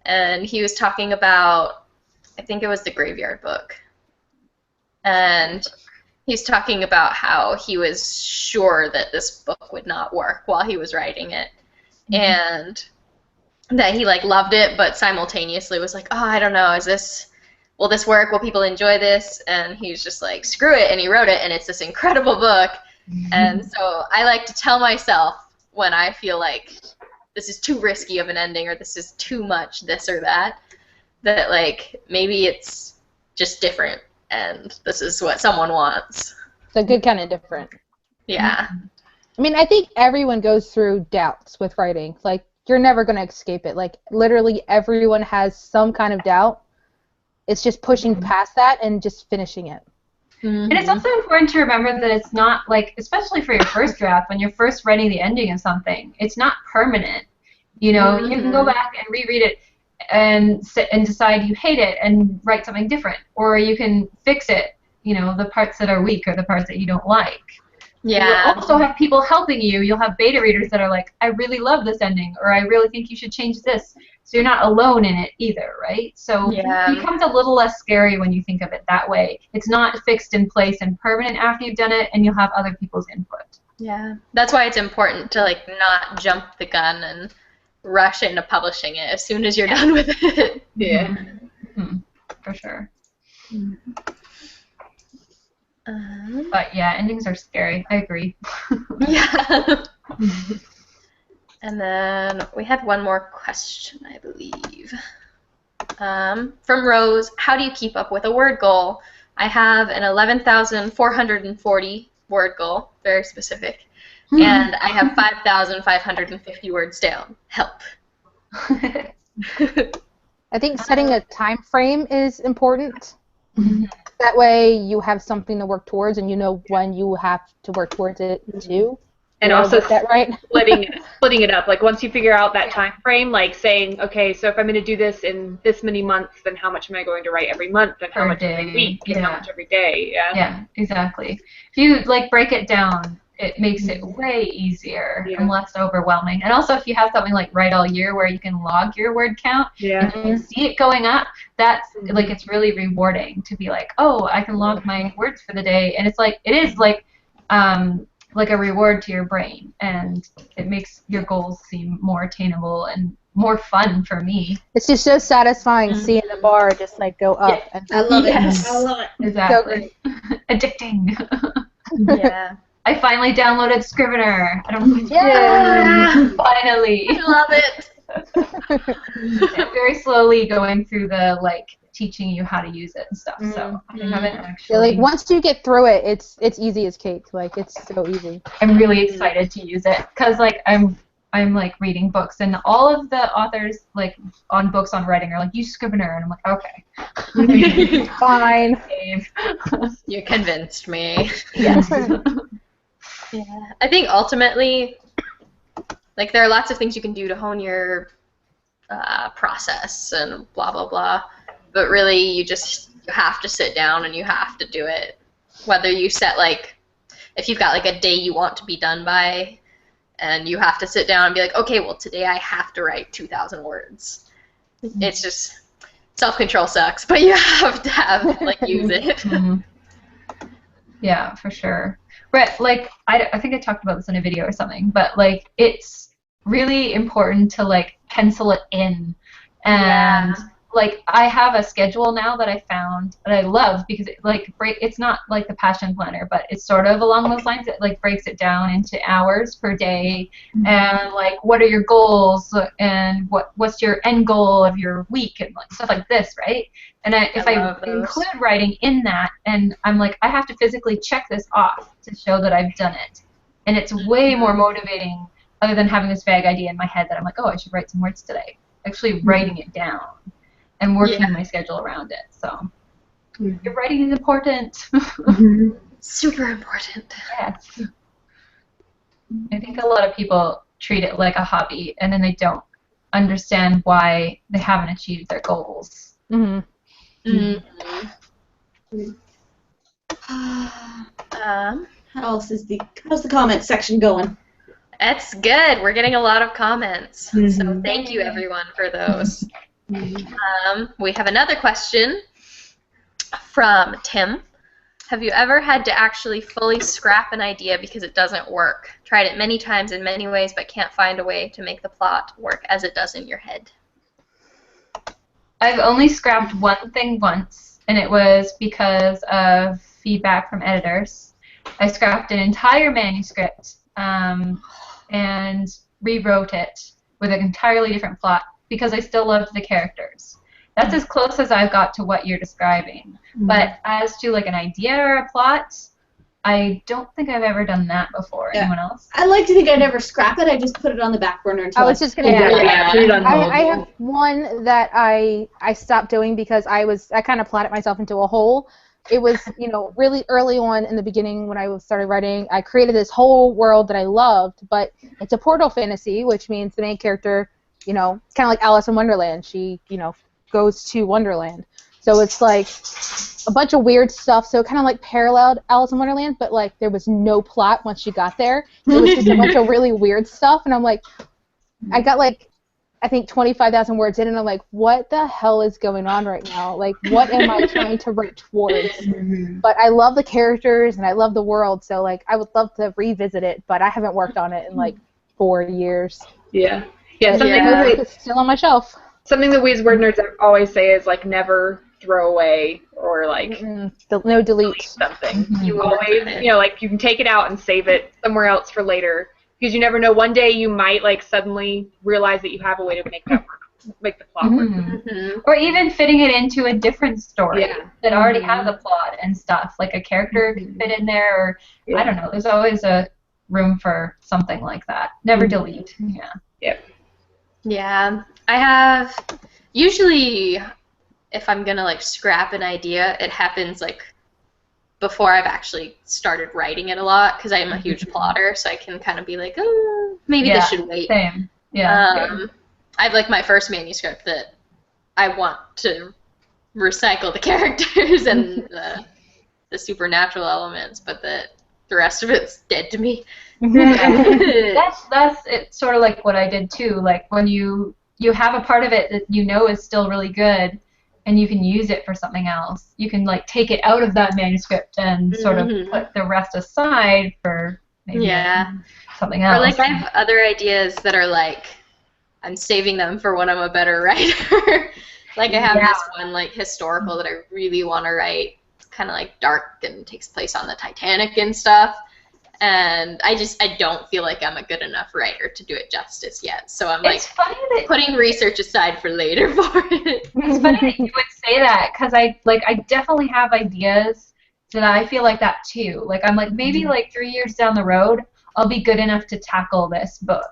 and he was talking about, I think it was the Graveyard Book. And he's talking about how he was sure that this book would not work while he was writing it. And that he like loved it, but simultaneously was like, oh, I don't know, will this work? Will people enjoy this? And he was just like, screw it, and he wrote it, and it's this incredible book. And so I like to tell myself when I feel like this is too risky of an ending, or this is too much this or that like maybe it's just different, and this is what someone wants. It's a good kind of different. Yeah. I mean, I think everyone goes through doubts with writing. Like, you're never going to escape it. Like, literally everyone has some kind of doubt. It's just pushing past that and just finishing it. And it's also important to remember that it's not, like, especially for your first draft, when you're first writing the ending of something, it's not permanent. You can go back and reread it and decide you hate it and write something different. Or you can fix it, the parts that are weak or the parts that you don't like. Yeah. You'll also have people helping you. You'll have beta readers that are like, I really love this ending, or I really think you should change this. So you're not alone in it either, right? So it becomes a little less scary when you think of it that way. It's not fixed in place and permanent after you've done it, and you'll have other people's input. Yeah. That's why it's important to like not jump the gun and rush into publishing it as soon as you're done with it. Yeah. For sure. But yeah, endings are scary. I agree. Yeah. And then we had one more question, I believe. From Rose, how do you keep up with a word goal? I have an 11,440 word goal, very specific, and I have 5,550 words down. Help. I think setting a time frame is important. That way you have something to work towards, and you know when you have to work towards it too. And also right? splitting it up. Like, once you figure out that time frame, like saying, okay, so if I'm going to do this in this many months, then how much am I going to write every month, and how much every week, and how much every day? Yeah, exactly. If you break it down, it makes it way easier and less overwhelming. And also, if you have something like Write All Year where you can log your word count, and you can see it going up, that's like, it's really rewarding to be like, oh, I can log my words for the day, and it is like a reward to your brain, and it makes your goals seem more attainable and more fun for me. It's just so satisfying seeing the bar just like go up. Yeah. I love it. I love it. Exactly. So Addicting. Yeah. I finally downloaded Scrivener. I don't know. Yeah. Finally. I love it. I'm very slowly going through the teaching you how to use it and stuff. So I haven't actually. Yeah, like once you get through it, it's easy as cake. Like, it's so easy. I'm really excited to use it because I'm reading books, and all of the authors on books on writing are like, use Scrivener, and I'm like, okay. Fine. You convinced me. Yes. Yeah. I think ultimately, there are lots of things you can do to hone your process and blah blah blah. But really, you have to sit down and you have to do it. Whether you set like, if you've got like a day you want to be done by, and you have to sit down and be like, okay, well today I have to write 2,000 words. It's just, self-control sucks, but you have to have like use it. Mm-hmm. Yeah, for sure. But like, I think I talked about this in a video or something, but like, it's really important to like pencil it in, and like, I have a schedule now that I found that I love, because it like it's not like the passion planner, but it's sort of along those lines. It like breaks it down into hours per day, and like, what are your goals, and what's your end goal of your week, and like stuff like this, right? And if I include writing in that, and I'm like, I have to physically check this off to show that I've done it, and it's way more motivating, other than having this vague idea in my head that I'm like, oh, I should write some words today. Actually writing it down and working my schedule around it. So your writing is important. Super important. Yes. I think a lot of people treat it like a hobby, and then they don't understand why they haven't achieved their goals. Mm-hmm. How's the comment section going? That's good. We're getting a lot of comments. So thank you everyone for those. We have another question from Tim. Have you ever had to actually fully scrap an idea because it doesn't work? Tried it many times in many ways, but can't find a way to make the plot work as it does in your head. I've only scrapped one thing once, and it was because of feedback from editors. I scrapped an entire manuscript and rewrote it with an entirely different plot because I still loved the characters. That's as close as I've got to what you're describing. But as to like an idea or a plot, I don't think I've ever done that before. Yeah. Anyone else? I like to think I never scrap it. I just put it on the back burner until I was just gonna I have one that I stopped doing because I kind of planted myself into a hole. It was, really early on in the beginning when I started writing. I created this whole world that I loved, but it's a portal fantasy, which means the main character, it's kind of like Alice in Wonderland. She, goes to Wonderland. So it's like a bunch of weird stuff. So it kind of like paralleled Alice in Wonderland, but like there was no plot once she got there. It was just a bunch of really weird stuff. And I'm like, I got like, I think 25,000 words in, and I'm like, what the hell is going on right now? Like, what am I trying to write towards? But I love the characters and I love the world, so like I would love to revisit it, but I haven't worked on it in like 4 years. Yeah, It's still on my shelf. Something that we as word nerds always say is like never throw away or like no delete something. You always, like you can take it out and save it somewhere else for later. Because you never know, one day you might like suddenly realize that you have a way to make that work, make the plot work. Or even fitting it into a different story that already has a plot and stuff. Like a character can fit in there, or I don't know. There's always a room for something like that. Never delete. Yeah, I have usually if I'm gonna like scrap an idea, it happens like before I've actually started writing it a lot, because I'm a huge plotter, so I can kind of be like, oh, maybe this should wait. Same. I have like my first manuscript that I want to recycle the characters and the supernatural elements, but the rest of it's dead to me. That's it's sort of like what I did too. Like when you have a part of it that is still really good, and you can use it for something else. You can like take it out of that manuscript and sort of put the rest aside for maybe something else. Or like I have other ideas that are like I'm saving them for when I'm a better writer. Like I have this one like historical that I really want to write. It's kind of like dark and takes place on the Titanic and stuff. And I don't feel like I'm a good enough writer to do it justice yet. So I'm like putting research aside for later for it. It's funny that you would say that, because I definitely have ideas that I feel like that too. Like I'm like, maybe like 3 years down the road I'll be good enough to tackle this book.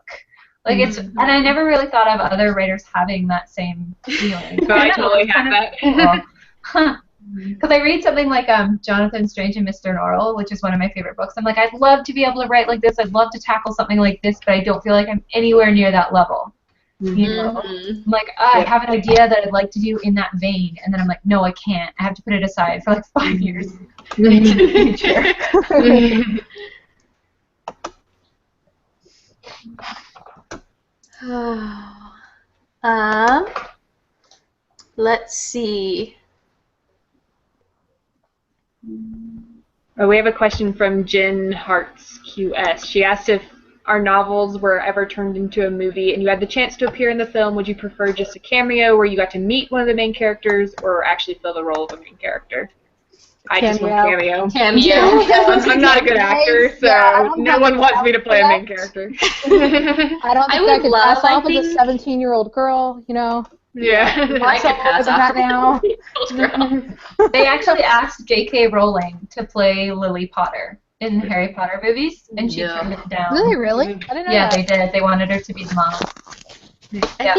Like it's, and I never really thought of other writers having that same feeling. So I totally have that. Cool. Because I read something like Jonathan Strange and Mr. Norrell, which is one of my favorite books. I'm like, I'd love to be able to write like this. I'd love to tackle something like this, but I don't feel like I'm anywhere near that level. You know, Mhm. I'm like, I have an idea that I'd like to do in that vein, and then I'm like, no, I can't. I have to put it aside for like 5 years into the future. um, let's see. Oh, we have a question from Jen Hartz QS. She asked if our novels were ever turned into a movie and you had the chance to appear in the film, would you prefer just a cameo where you got to meet one of the main characters or actually fill the role of a main character? I just want cameo. I'm not a good actor, so no one wants me to play a main character. I don't think I could pass off as a 17-year-old girl, you know. Yeah. I could pass off now. They actually asked J.K. Rowling to play Lily Potter in the Harry Potter movies, and she turned it down. Really? I didn't know Yeah, that. they did. They wanted her to be the mom. I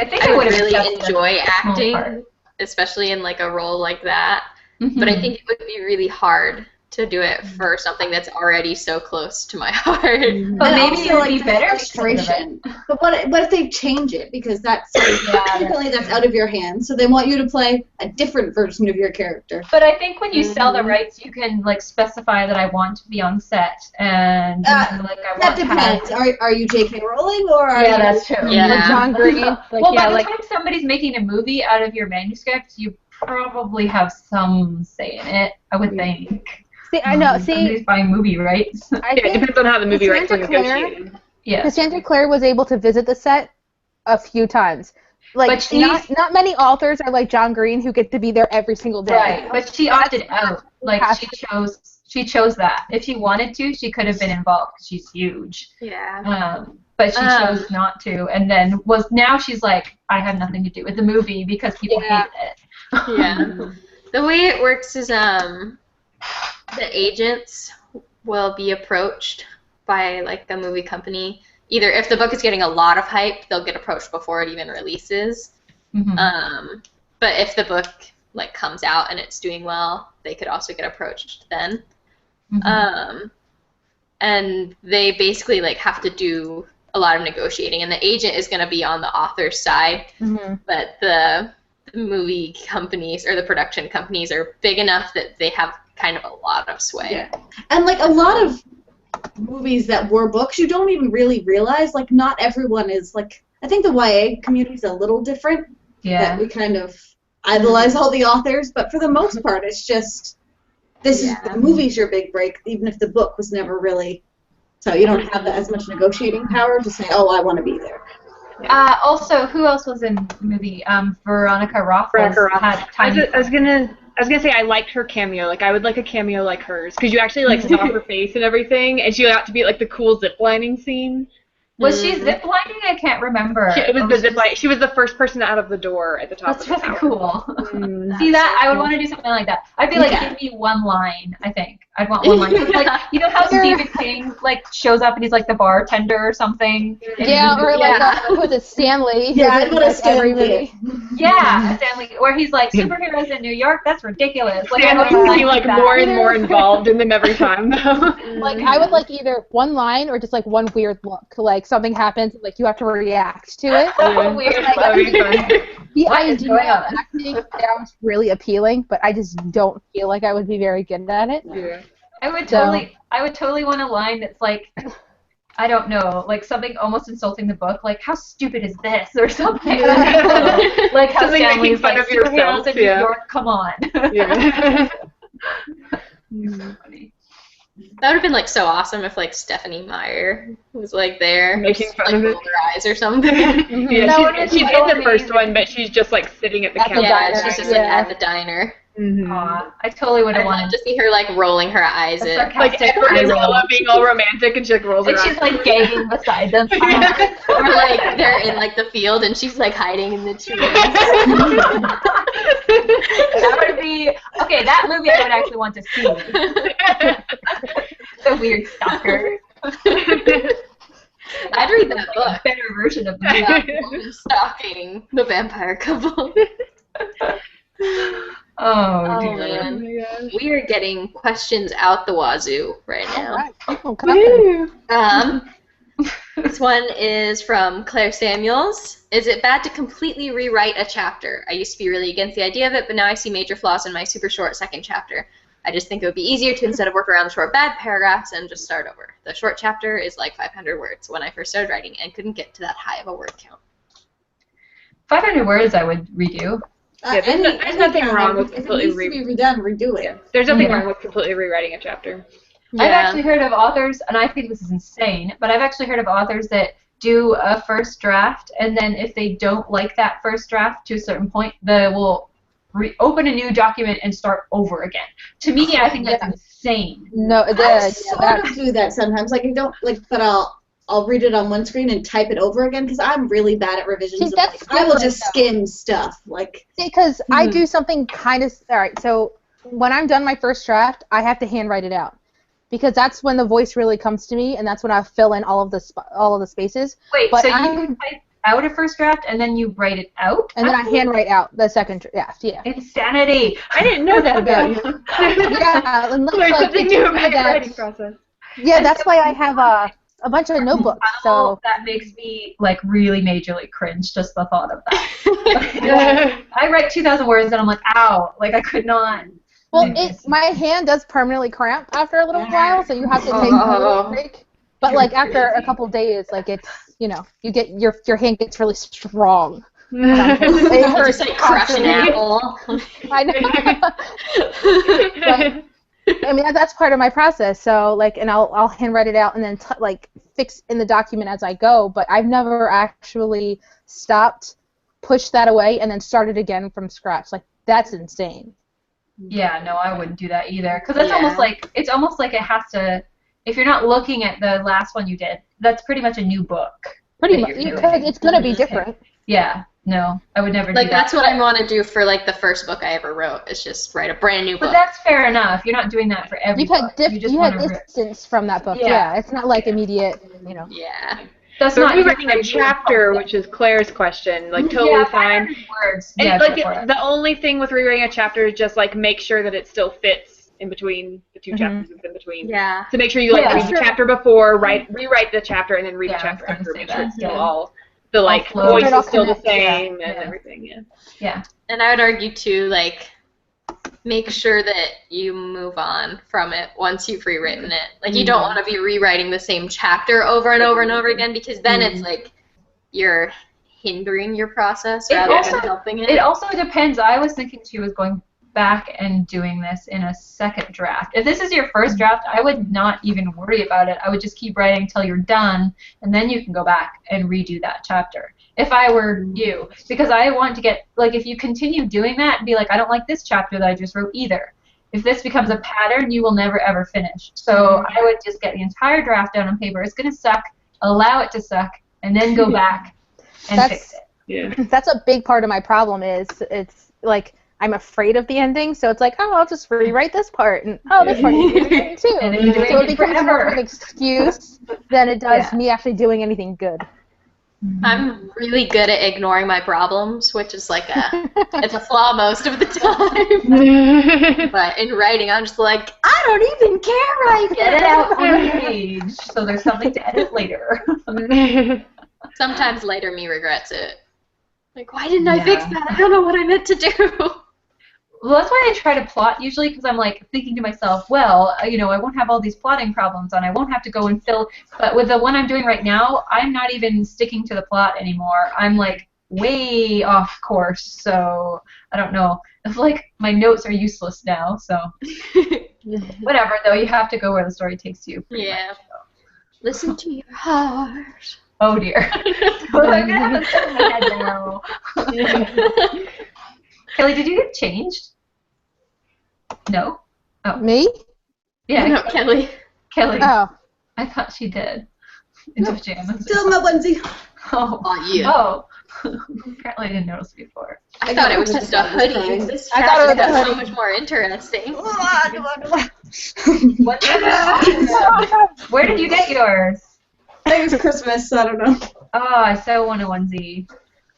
think I would really enjoy acting, especially in like a role like that. But I think it would be really hard to do it for something that's already so close to my heart. But maybe it would be better frustration. But what if they change it, because that's technically that's out of your hands, so they want you to play a different version of your character. But I think when you sell the rights, you can like specify that I want to be on set, and like I want that depends. Are you J.K. Rowling or are you? That's true. Yeah. Or John Green. Well, by the time somebody's making a movie out of your manuscript, you probably have some say in it, I would think. See, I know. Somebody's buying movie rights. It depends on how the movie rights are negotiated. Yeah. Cassandra Clare was able to visit the set a few times. Like, But not many authors are like John Green who get to be there every single day. Right, but she opted out. Like, she chose that. If she wanted to, she could have been involved because she's huge. Yeah. But she chose not to, and then now she's like, I have nothing to do with the movie because people hated it. Yeah. The way it works is the agents will be approached by like the movie company. Either if the book is getting a lot of hype, they'll get approached before it even releases. But if the book like comes out and it's doing well, they could also get approached then. And they basically like have to do a lot of negotiating, and the agent is going to be on the author's side, but the movie companies or the production companies are big enough that they have kind of a lot of sway. Yeah. And like a lot of movies that were books, you don't even really realize, like not everyone is like, I think the YA community is a little different. Yeah. That we kind of idolize all the authors, but for the most part it's just this is the movie's your big break, even if the book was never really, so you don't have as much negotiating power to say, oh, I want to be there. Also, who else was in the movie? Veronica Roth. I was gonna say I liked her cameo. Like I would like a cameo like hers, because you actually like saw her face and everything, and she got to be like the cool ziplining scene. Was she ziplining? I can't remember. It was the zipline. She was the first person out of the door at the top. That's of the really tower. cool. See that? I would want to do something like that. I'd be like, give me one line. I think I'd want one line. Like, you know how Stephen King like shows up and he's like the bartender or something. Yeah, or like with a Stanley. Yeah, I'd want a Stanley. Yeah, Stanley, where he's like superheroes in New York. That's ridiculous. Like, Stanley would be like more and more involved in them every time, though. Like I would like either one line or just like one weird look. Like something happens, like you have to react to it. Weird. That'd be fun. The idea of acting sounds really appealing, but I just don't feel like I would be very good at it. Yeah. I would totally want a line that's like, I don't know, like something almost insulting the book, like how stupid is this or something. Like how something Stanley's fun like of yourself, superheroes in New York, come on. Yeah. Funny. That would have been like so awesome if like Stephanie Meyer was like there, making just, fun like, of it. rolled her eyes or something. Yeah, she's in the first one, but she's just like sitting at the counter. Yeah, she's just like at the diner. I totally would have wanted to see her like rolling her eyes at like Edward and Bella being all romantic, and she like rolls her eyes. And she's like gagging beside them. Or like they're in like the field and she's like hiding in the trees. That would be okay. That movie I would actually want to see. The weird stalker. I'd read that book. Better version of the Woman stalking the vampire couple. Oh dear. Man. We are getting questions out the wazoo right now. All right. This one is from Claire Samuels. Is it bad to completely rewrite a chapter? I used to be really against the idea of it, but now I see major flaws in my super short second chapter. I just think it would be easier to instead of work around the short bad paragraphs and just start over. The short chapter is like 500 words when I first started writing and couldn't get to that high of a word count. 500 words I would redo. Yeah, there's nothing wrong with completely If it needs to be redone, redo it. Yeah. There's nothing wrong with completely rewriting a chapter. Yeah. I've actually heard of authors, and I think this is insane, but I've actually heard of authors that do a first draft, and then if they don't like that first draft to a certain point, they will open a new document and start over again. To me, I think that's insane. No, I sort of do that sometimes. Like I don't but I'll read it on one screen and type it over again because I'm really bad at revisions. See, that's I will different, just skim stuff. Like because I do something kind of all right. So when I'm done my first draft, I have to handwrite it out because that's when the voice really comes to me, and that's when I fill in all of the spaces. Wait, but so you type out a first draft and then you write it out? And then I handwrite out the second draft. Yeah. Insanity! I didn't know that about you. Yeah, and Learn something new about your writing process. Yeah, that's why I have a bunch of notebooks. So that makes me like really majorly cringe just the thought of that. I write 2,000 words and I'm like, ow, like I could not. Well, my hand does permanently cramp after a little while, so you have to take a little break. But like after a couple days, like it's you get your hand gets really strong. It hurts Just like crush an apple. I know. But, I mean that's part of my process. So like, and I'll handwrite it out and then like fix in the document as I go. But I've never actually stopped, pushed that away, and then started again from scratch. Like that's insane. Yeah, no, I wouldn't do that either. Because it's almost like it has to. If you're not looking at the last one you did, that's pretty much a new book. Pretty much, because it's gonna be different. Yeah. No, I would never do that. Like, that's what I want to do for, like, the first book I ever wrote, is just write a brand new book. But that's fair enough. You're not doing that for every book. You had distance from that book. Yeah. It's not, like, immediate, Yeah. That's So not rewriting a chapter, which is Claire's question, like, totally fine. Words. And, Yeah, like, go for it. the only thing with rewriting a chapter is just, like, make sure that it still fits in between the two chapters in between. Yeah. To make sure you, like, read the chapter before, rewrite the chapter, and then read the chapter I was after, gonna make say sure that. it's still all... The like flow. voice It all is still the connects, same and everything, Yeah. And I would argue, too, like, make sure that you move on from it once you've rewritten it. Like, you don't want to be rewriting the same chapter over and over and over again, because then it's like you're hindering your process rather than helping it. It also depends. I was thinking she was going back and doing this in a second draft. If this is your first draft, I would not even worry about it. I would just keep writing until you're done, and then you can go back and redo that chapter. If I were you, because I want to get, like, if you continue doing that and be like, I don't like this chapter that I just wrote either. If this becomes a pattern, you will never ever finish. So I would just get the entire draft down on paper. It's going to suck. Allow it to suck, and then go back and fix it. Yeah. That's a big part of my problem is it's like I'm afraid of the ending, so it's like, oh, I'll just rewrite this part, and oh, this part needs rewriting too. And then you do So it it becomes more forever. of an excuse than it does me actually doing anything good. I'm really good at ignoring my problems, which is like it's a flaw most of the time. But in writing, I'm just like, I don't even care right Get it out on the page, so there's something to edit later. Sometimes later me regrets it. Like, why didn't I fix that? I don't know what I meant to do. Well, that's why I try to plot usually, because I'm like thinking to myself, well, I won't have all these plotting problems, and I won't have to go and fill. But with the one I'm doing right now, I'm not even sticking to the plot anymore. I'm like way off course, so I don't know. It's like my notes are useless now, so whatever. Though you have to go where the story takes you. Yeah. Listen to your heart. Oh dear. So I'm gonna have a set in my head now. Kelly, did you get changed? No? Oh. Me? Yeah, No, Kelly. Kelly. Oh. I thought she did. Into pajamas. still my onesie. Oh. Oh, yeah. Oh. Apparently I didn't notice before. I thought it was just a hoodie. This I thought it was chapter a got so hoodie. much more interesting. Where did you get yours? I think it's Christmas, so I don't know. Oh, I so want a onesie.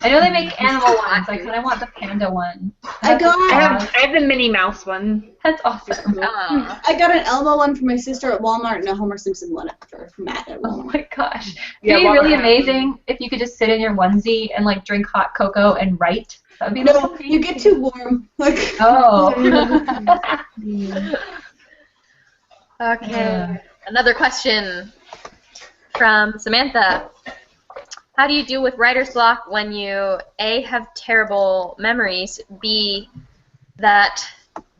I know they make animal ones. I kind of want the panda one. I have the Minnie Mouse one. That's awesome. I got an Elmo one for my sister at Walmart and a Homer Simpson one for Matt at Oh Walmart. my gosh. Yeah, It'd be really Walmart. amazing if you could just sit in your onesie and like drink hot cocoa and write. That would be No, lovely. you get too warm. Like, Oh. Okay. Another question from Samantha. How do you deal with writer's block when you A, have terrible memories, B, that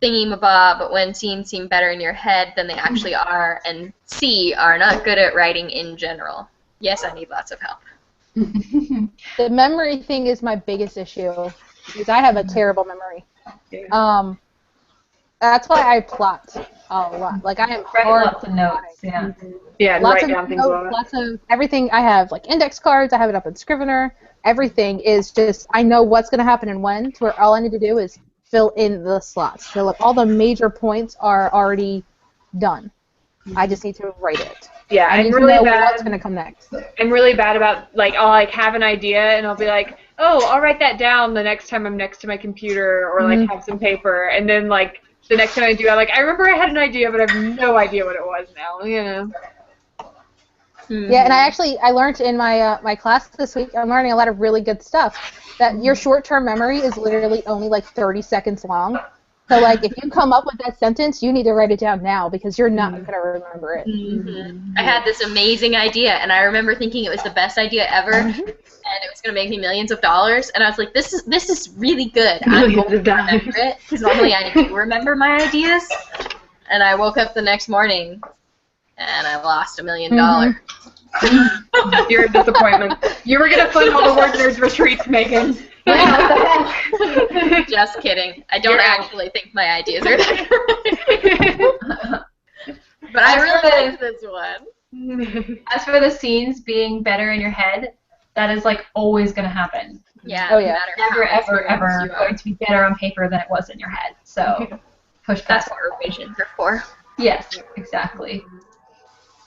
thingy-mabob when scenes seem better in your head than they actually are, and C, are not good at writing in general? Yes, I need lots of help. The memory thing is my biggest issue because I have a terrible memory. Yeah. That's why I plot a lot. Like I am Write hard lots of notes, yeah. Yeah, and lots write of down things a notes, lot. lots of everything. I have like index cards. I have it up in Scrivener. Everything is just I know what's going to happen and when. To where all I need to do is fill in the slots. So like all the major points are already done. I just need to write it. Yeah, I I'm need to really know bad. what's going to come next. I'm really bad about, like, I'll, like, have an idea, and I'll be like, oh, I'll write that down the next time I'm next to my computer, or, like, have some paper, and then, like, the next time I do, I'm like, I remember I had an idea, but I have no idea what it was now, you know? Yeah, and I learned in my my class this week, I'm learning a lot of really good stuff, that your short-term memory is literally only like 30 seconds long. So, like, if you come up with that sentence, you need to write it down now because you're not going to remember it. I had this amazing idea, and I remember thinking it was the best idea ever, and it was going to make me millions of dollars, and I was like, this is really good. I'm going to remember it, because normally I do remember my ideas, and I woke up the next morning, and I lost $1 million. You're a disappointment. You were going to fund all the Word Nerds retreats, Megan. Just kidding. I don't actually think my ideas are that great. But I really like this one. As for the scenes being better in your head, that is like always going to happen. Yeah. Oh, yeah. No matter Never, how ever, ever experienced you are. going to be better on paper than it was in your head. So push That's that. what revisions are for. Yes, exactly.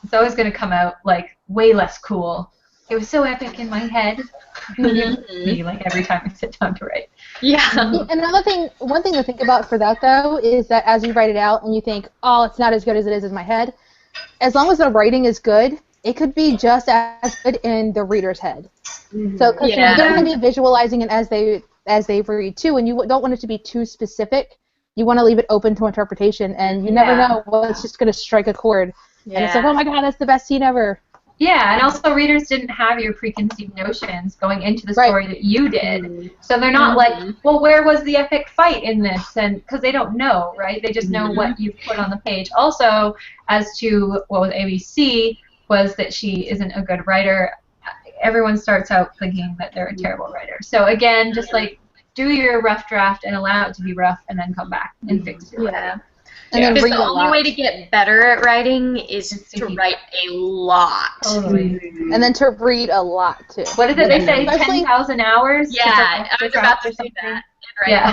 It's always going to come out like way less cool. It was so epic in my head. Me, like every time I sit down to write. Yeah. One thing to think about for that though is that as you write it out and you think, oh, it's not as good as it is in my head, as long as the writing is good, it could be just as good in the reader's head. So because they're going to be visualizing it as they read too, and you don't want it to be too specific. You want to leave it open to interpretation, and you never know what's just going to strike a chord. And it's like, oh my god, that's the best scene ever. Yeah, and also readers didn't have your preconceived notions going into the story that you did. So they're not like, well, where was the epic fight in this? And because they don't know, right? They just know what you put on the page. Also, as to what was ABC, was that she isn't a good writer. Everyone starts out thinking that they're a terrible writer. So again, just like do your rough draft and allow it to be rough, and then come back and fix it. Yeah. And then Because read the a only lot. way to get better at writing is to write a lot. Totally. And then to read a lot too. What is it they say? Especially- 10,000 hours? Yeah, I was about to say that. Yeah,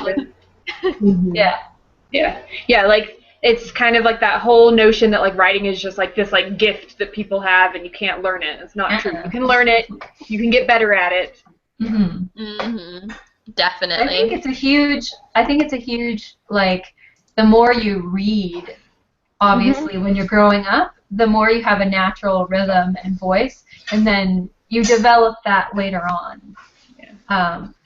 like it's kind of like that whole notion that like writing is just like this like gift that people have and you can't learn it. It's not true. You can learn it. You can get better at it. Definitely. I think it's a huge like the more you read, obviously when you're growing up, the more you have a natural rhythm and voice, and then you develop that later on.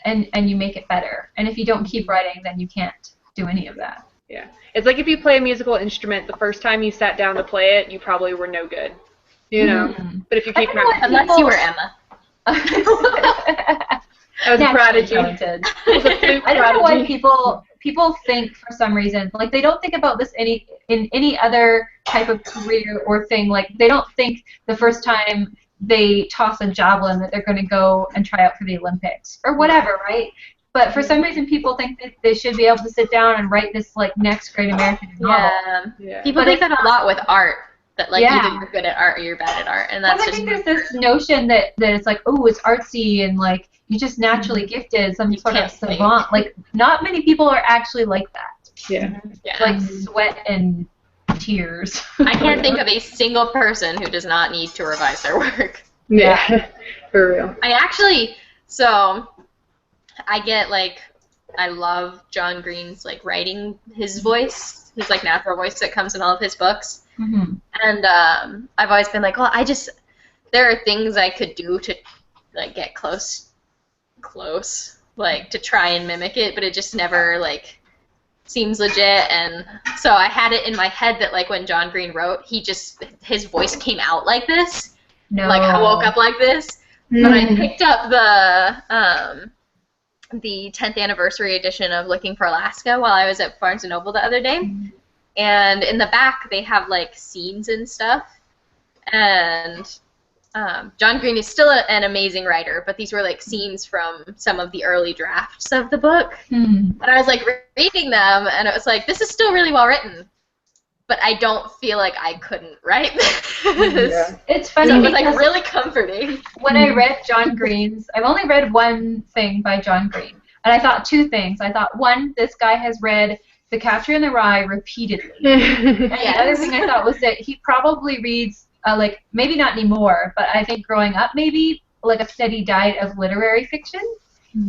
And you make it better. And if you don't keep writing, then you can't do any of that. Yeah. It's like if you play a musical instrument, the first time you sat down to play it, you probably were no good. You know? But if you keep practicing. Unless you were Emma. I was a prodigy. Talented. I don't know why people think for some reason, like they don't think about this in any other type of career or thing. Like they don't think the first time they toss a javelin that they're going to go and try out for the Olympics or whatever, right? But for some reason, people think that they should be able to sit down and write this like next great American novel. Yeah. People think that a lot with art. That like either you're good at art or you're bad at art, and that's I think there's this notion that it's like, oh, it's artsy and like you're just naturally gifted, some sort of savant. Like not many people are actually like that. Yeah. Like sweat and tears. I can't think of a single person who does not need to revise their work. Yeah. For real. I actually, so I get like, I love John Green's like writing, his voice, his like natural voice that comes in all of his books. Mm-hmm. And I've always been like, well, there are things I could do to like get close, like to try and mimic it, but it just never like seems legit. And so I had it in my head that like when John Green wrote, his voice came out like this. No. Like I woke up like this. But I picked up the 10th anniversary edition of Looking for Alaska while I was at Barnes & Noble the other day. And in the back, they have, like, scenes and stuff. And John Green is still an amazing writer, but these were, like, scenes from some of the early drafts of the book. And I was, like, reading them, and it was like, this is still really well written. But I don't feel like I couldn't write this. Yeah. It's funny. So it was, like, really comforting. When I read John Green's, I've only read one thing by John Green, and I thought two things. I thought, one, this guy has read The Catcher in the Rye repeatedly. And the other thing I thought was that he probably reads, like, maybe not anymore, but I think growing up maybe, like a steady diet of literary fiction.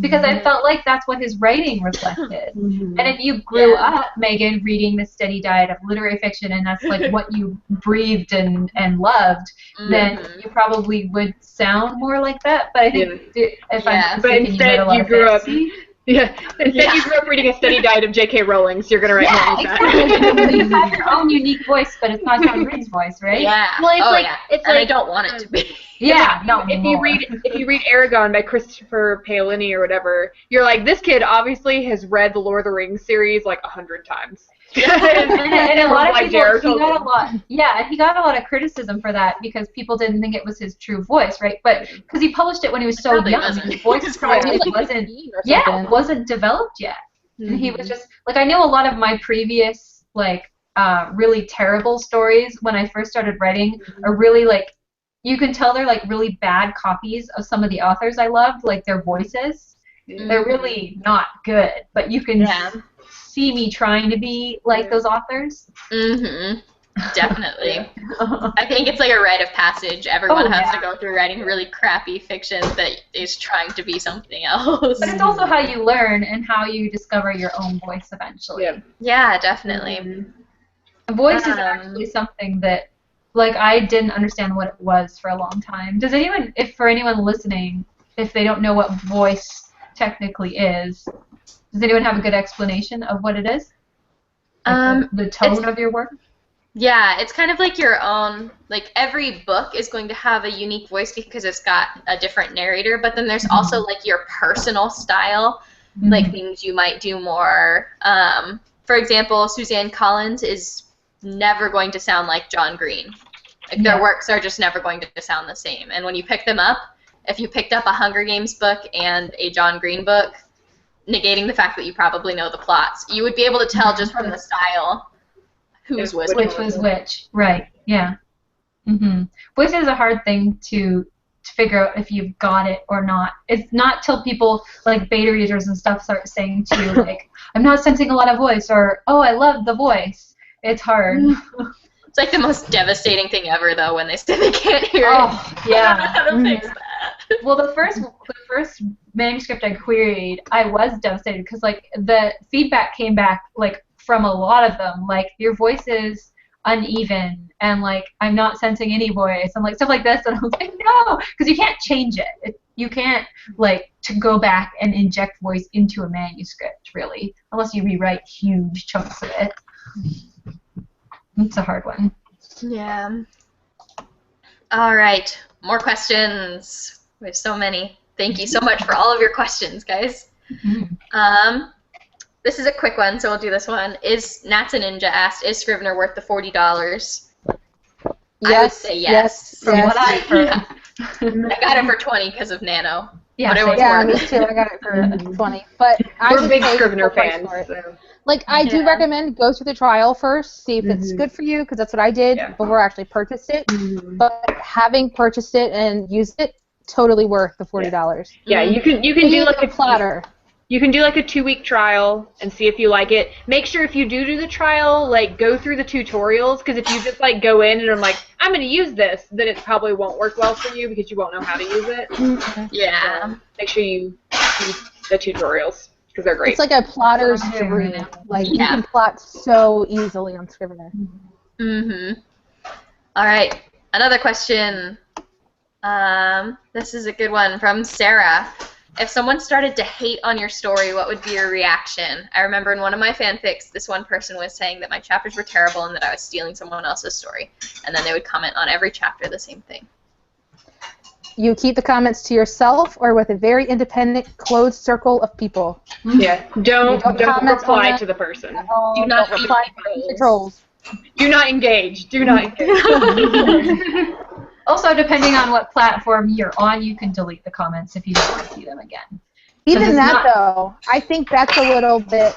Because I felt like that's what his writing reflected. And if you grew up, Megan, reading this steady diet of literary fiction, and that's like what you breathed and loved, then you probably would sound more like that. But I think if I'm but thinking instead you grew up. Instead you grew up reading a steady diet of J.K. Rowling, so you're gonna write more like exactly. You have that. your own unique voice, but it's not John Green's voice, right? Yeah. Well, it's it's like I don't want it to be. Yeah. No. If you read Aragon by Christopher Paolini or whatever, you're like, this kid obviously has read the Lord of the Rings series like 100 times. and a lot of like people, he got a lot of criticism for that because people didn't think it was his true voice, right? But because he published it when he was so young, his voice probably wasn't developed yet. And he was just like, I know a lot of my previous like really terrible stories when I first started writing are really like, you can tell they're like really bad copies of some of the authors I loved, like their voices. They're really not good, but you can see me trying to be like those authors. Definitely. I think it's like a rite of passage. Everyone has to go through writing really crappy fiction that is trying to be something else. But it's also how you learn and how you discover your own voice eventually. Yeah, definitely. Voice is actually something that, like, I didn't understand what it was for a long time. Does anyone, for anyone listening, if they don't know what voice technically is, does anyone have a good explanation of what it is? Like the tone of your work? Yeah, it's kind of like your own, like every book is going to have a unique voice because it's got a different narrator, but then there's also like your personal style, like things you might do more. For example, Suzanne Collins is never going to sound like John Green. Like their works are just never going to sound the same. And when you pick them up, if you picked up a Hunger Games book and a John Green book, negating the fact that you probably know the plots, you would be able to tell just from the style whose was which was which. Right, yeah. Voice is a hard thing to figure out if you've got it or not. It's not till people, like beta readers and stuff, start saying to you, like, I'm not sensing a lot of voice, or, oh, I love the voice. It's hard. It's like the most devastating thing ever, though, when they say they can't hear it. Yeah. I don't know how to fix that. Well, the first manuscript I queried, I was devastated because, like, the feedback came back, like, from a lot of them, like, your voice is uneven, and, like, I'm not sensing any voice, and, like, stuff like this, and I was like, no, because you can't change it. You can't, like, to go back and inject voice into a manuscript, really, unless you rewrite huge chunks of it. It's a hard one. Yeah. All right. More questions. We have so many. Thank you so much for all of your questions, guys. This is a quick one, so we'll do this one. Natsa Ninja asked, is Scrivener worth the $40? Yes. I would say yes. From what I've heard. I got it for 20 because of Nano. Yeah, but it was yeah, worth me too. I got it for 20. But We're big Scrivener fans. So. Like, I do recommend go through the trial first, see if it's good for you, because that's what I did before I actually purchased it. But having purchased it and used it, totally worth the $40. Yeah, you can do like a platter. You can do like a 2-week trial and see if you like it. Make sure if you do the trial, like, go through the tutorials, because if you just like go in and I'm like, I'm going to use this, then it probably won't work well for you because you won't know how to use it. Yeah. So make sure you the tutorials because they're great. It's like a plotter's That's what I'm doing dream. right now. Like you Yeah. can plot so easily on Scrivener. Mm-hmm. All right, another question. This is a good one from Sarah. If someone started to hate on your story, what would be your reaction? I remember in one of my fanfics, this one person was saying that my chapters were terrible and that I was stealing someone else's story. And then they would comment on every chapter the same thing. You keep the comments to yourself or with a very independent, closed circle of people. Yeah, don't comment reply on to the person. Do not don't feed reply me to trolls. Do not engage. Do not engage. Also, depending on what platform you're on, you can delete the comments if you don't want to see them again. Even it's that, not- though, I think that's a little bit...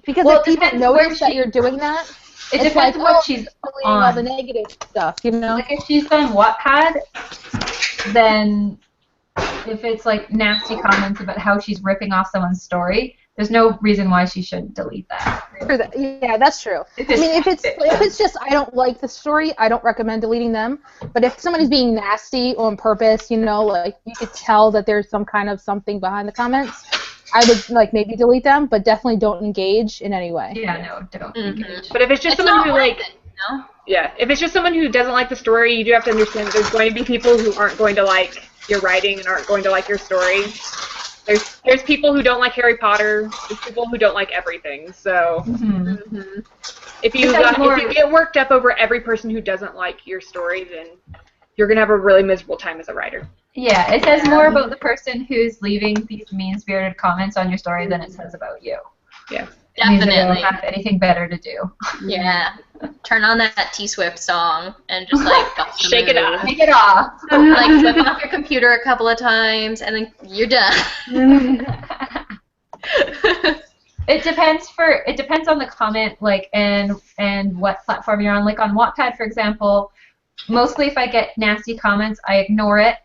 Because Well, if it people depends where notice that she- you're doing that, It it's depends like, what oh, she's deleting all the on. negative stuff, you know? Like if she's on Wattpad, then if it's like nasty comments about how she's ripping off someone's story, there's no reason why she shouldn't delete that. For that. Yeah, that's true. If I mean, if it's just I don't like the story, I don't recommend deleting them. But if somebody's being nasty on purpose, you know, like you could tell that there's some kind of something behind the comments, I would like maybe delete them, but definitely don't engage in any way. Yeah, no, don't engage. But if it's just It's someone not who worth like, it, you know? yeah, if it's just someone who doesn't like the story, you do have to understand that there's going to be people who aren't going to like your writing and aren't going to like your story. There's people who don't like Harry Potter. There's people who don't like everything. So Mm-hmm. if you get worked up over every person who doesn't like your story, then you're gonna have a really miserable time as a writer. Yeah, it says more about the person who's leaving these mean-spirited comments on your story than it says about you. Yeah. It means that they Definitely. don't have anything better to do. Yeah. Turn on that T-Swift song and just like bust a Shake it move. up. Take it off. Like flip off your computer a couple of times and then you're done. It depends on the comment, like, and what platform you're on. Like on Wattpad, for example, mostly if I get nasty comments, I ignore it.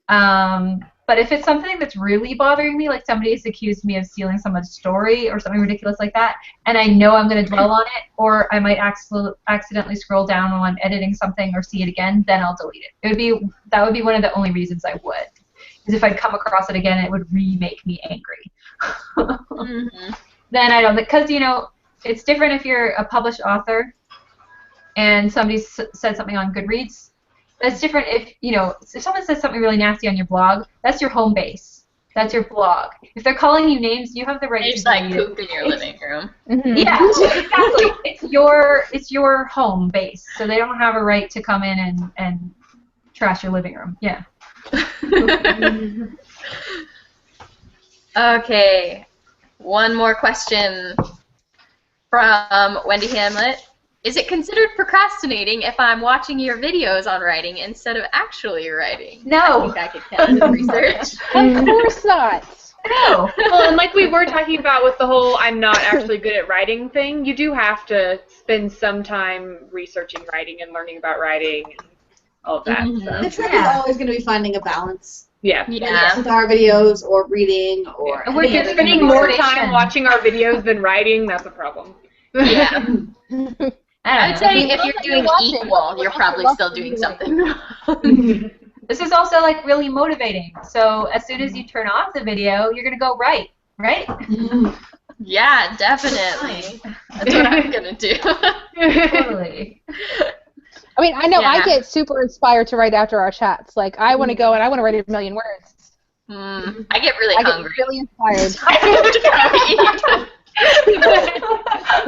But if it's something that's really bothering me, like somebody's accused me of stealing someone's story or something ridiculous like that, and I know I'm going to dwell on it, or I might accidentally scroll down while I'm editing something or see it again, then I'll delete it. That would be one of the only reasons I would. Because if I'd come across it again, it would remake me angry. Mm-hmm. Then I don't, because, you know, it's different if you're a published author and somebody said something on Goodreads. That's different if, you know, if someone says something really nasty on your blog, that's your home base. That's your blog. If they're calling you names, you have the right They to just like delete it. pooped in your living room. Mm-hmm. Yeah, exactly. It's your home base, so they don't have a right to come in and trash your living room. Yeah. Okay, one more question from Wendy Hamlet. Is it considered procrastinating if I'm watching your videos on writing instead of actually writing? I No. think I could count as research. Of course not. No. Well, and like we were talking about with the whole I'm not actually good at writing thing, you do have to spend some time researching writing and learning about writing and all of that. Mhm. The trick Yeah. is always going to be finding a balance. Yeah. Whether Yeah. it's with our videos or reading or. And we're If you're just spending gonna be more motivation. time watching our videos than writing, that's a problem. Yeah. I I'd don't know. say if you're doing watching, equal, you're probably still doing something wrong. This is also like really motivating. So as soon as you turn off the video, you're gonna go right? Yeah, definitely. That's what I'm gonna do. Totally. I mean, I know I Yeah. get super inspired to write after our chats. Like, I want to go and I want to write a million words. I get really I get hungry. really inspired. I have to go eat.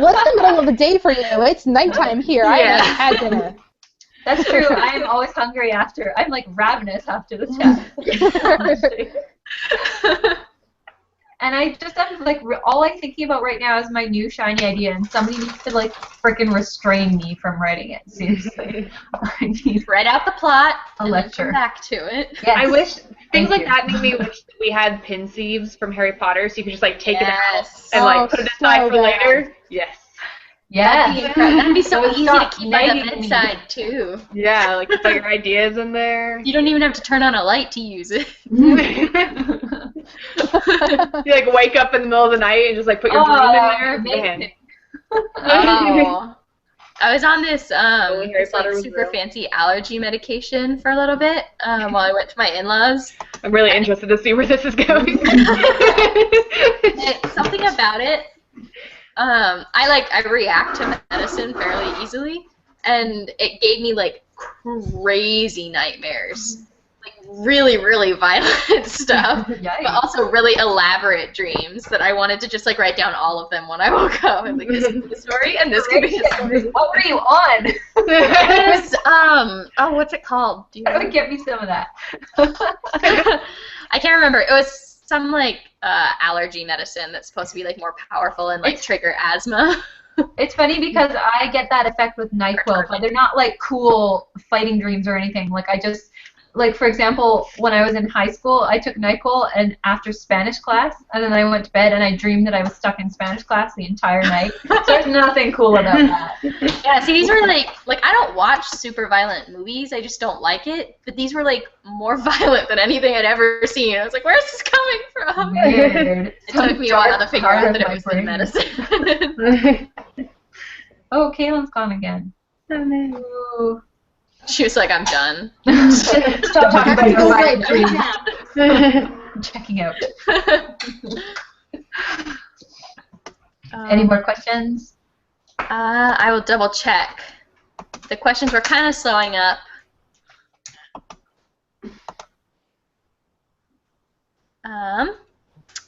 What's the middle of the day for you? It's nighttime here. I Yeah. haven't had dinner. That's true. I am always hungry after. I'm like ravenous after the chat. And I just have like all I'm thinking about right now is my new shiny idea, and somebody needs to like frickin' restrain me from writing it. Seriously, I need Write out the plot a and then lecture. come back to it. Yes. I wish Thank things like you. that make me wish that we had pin sieves from Harry Potter, so you could just like take it out Yes. and Oh, like put it aside so for good. later. Yes. That'd be Yeah. incredible. That'd be so It would easy to stop keep by the nagging me. bedside too. Yeah, like put your ideas in there. You don't even have to turn on a light to use it. You like wake up in the middle of the night and just like put your broom in there. amazing. Man. Oh. I was on this, Harry this like Potter was super real. fancy allergy medication for a little bit while I went to my in-laws. I'm really interested to see where this is going. Something about it. I react to medicine fairly easily, and it gave me like crazy nightmares, like really, really violent stuff, Yikes. but also really elaborate dreams that I wanted to just like write down all of them when I woke up. And like, this could be the story, and this could be the story. What were you on? It was, what's it called? Do you know? Give me some of that. I can't remember. It was some like allergy medicine that's supposed to be like more powerful and like trigger asthma. It's funny because I get that effect with NyQuil, but they're not like cool fighting dreams or anything. Like I just, like for example, when I was in high school, I took NyQuil and after Spanish class, and then I went to bed and I dreamed that I was stuck in Spanish class the entire night. So there's nothing cool about that. Yeah, see, these were like I don't watch super violent movies. I just don't like it. But these were like more violent than anything I'd ever seen. I was like, where's this coming from? Weird. It took me a while to figure out that it was the medicine. Oh, Kaylin's gone again. Ooh. She was like, I'm done. Stop talking about your violent dreams. Yeah. Checking out. Any more questions? I will double check. The questions were kind of slowing up.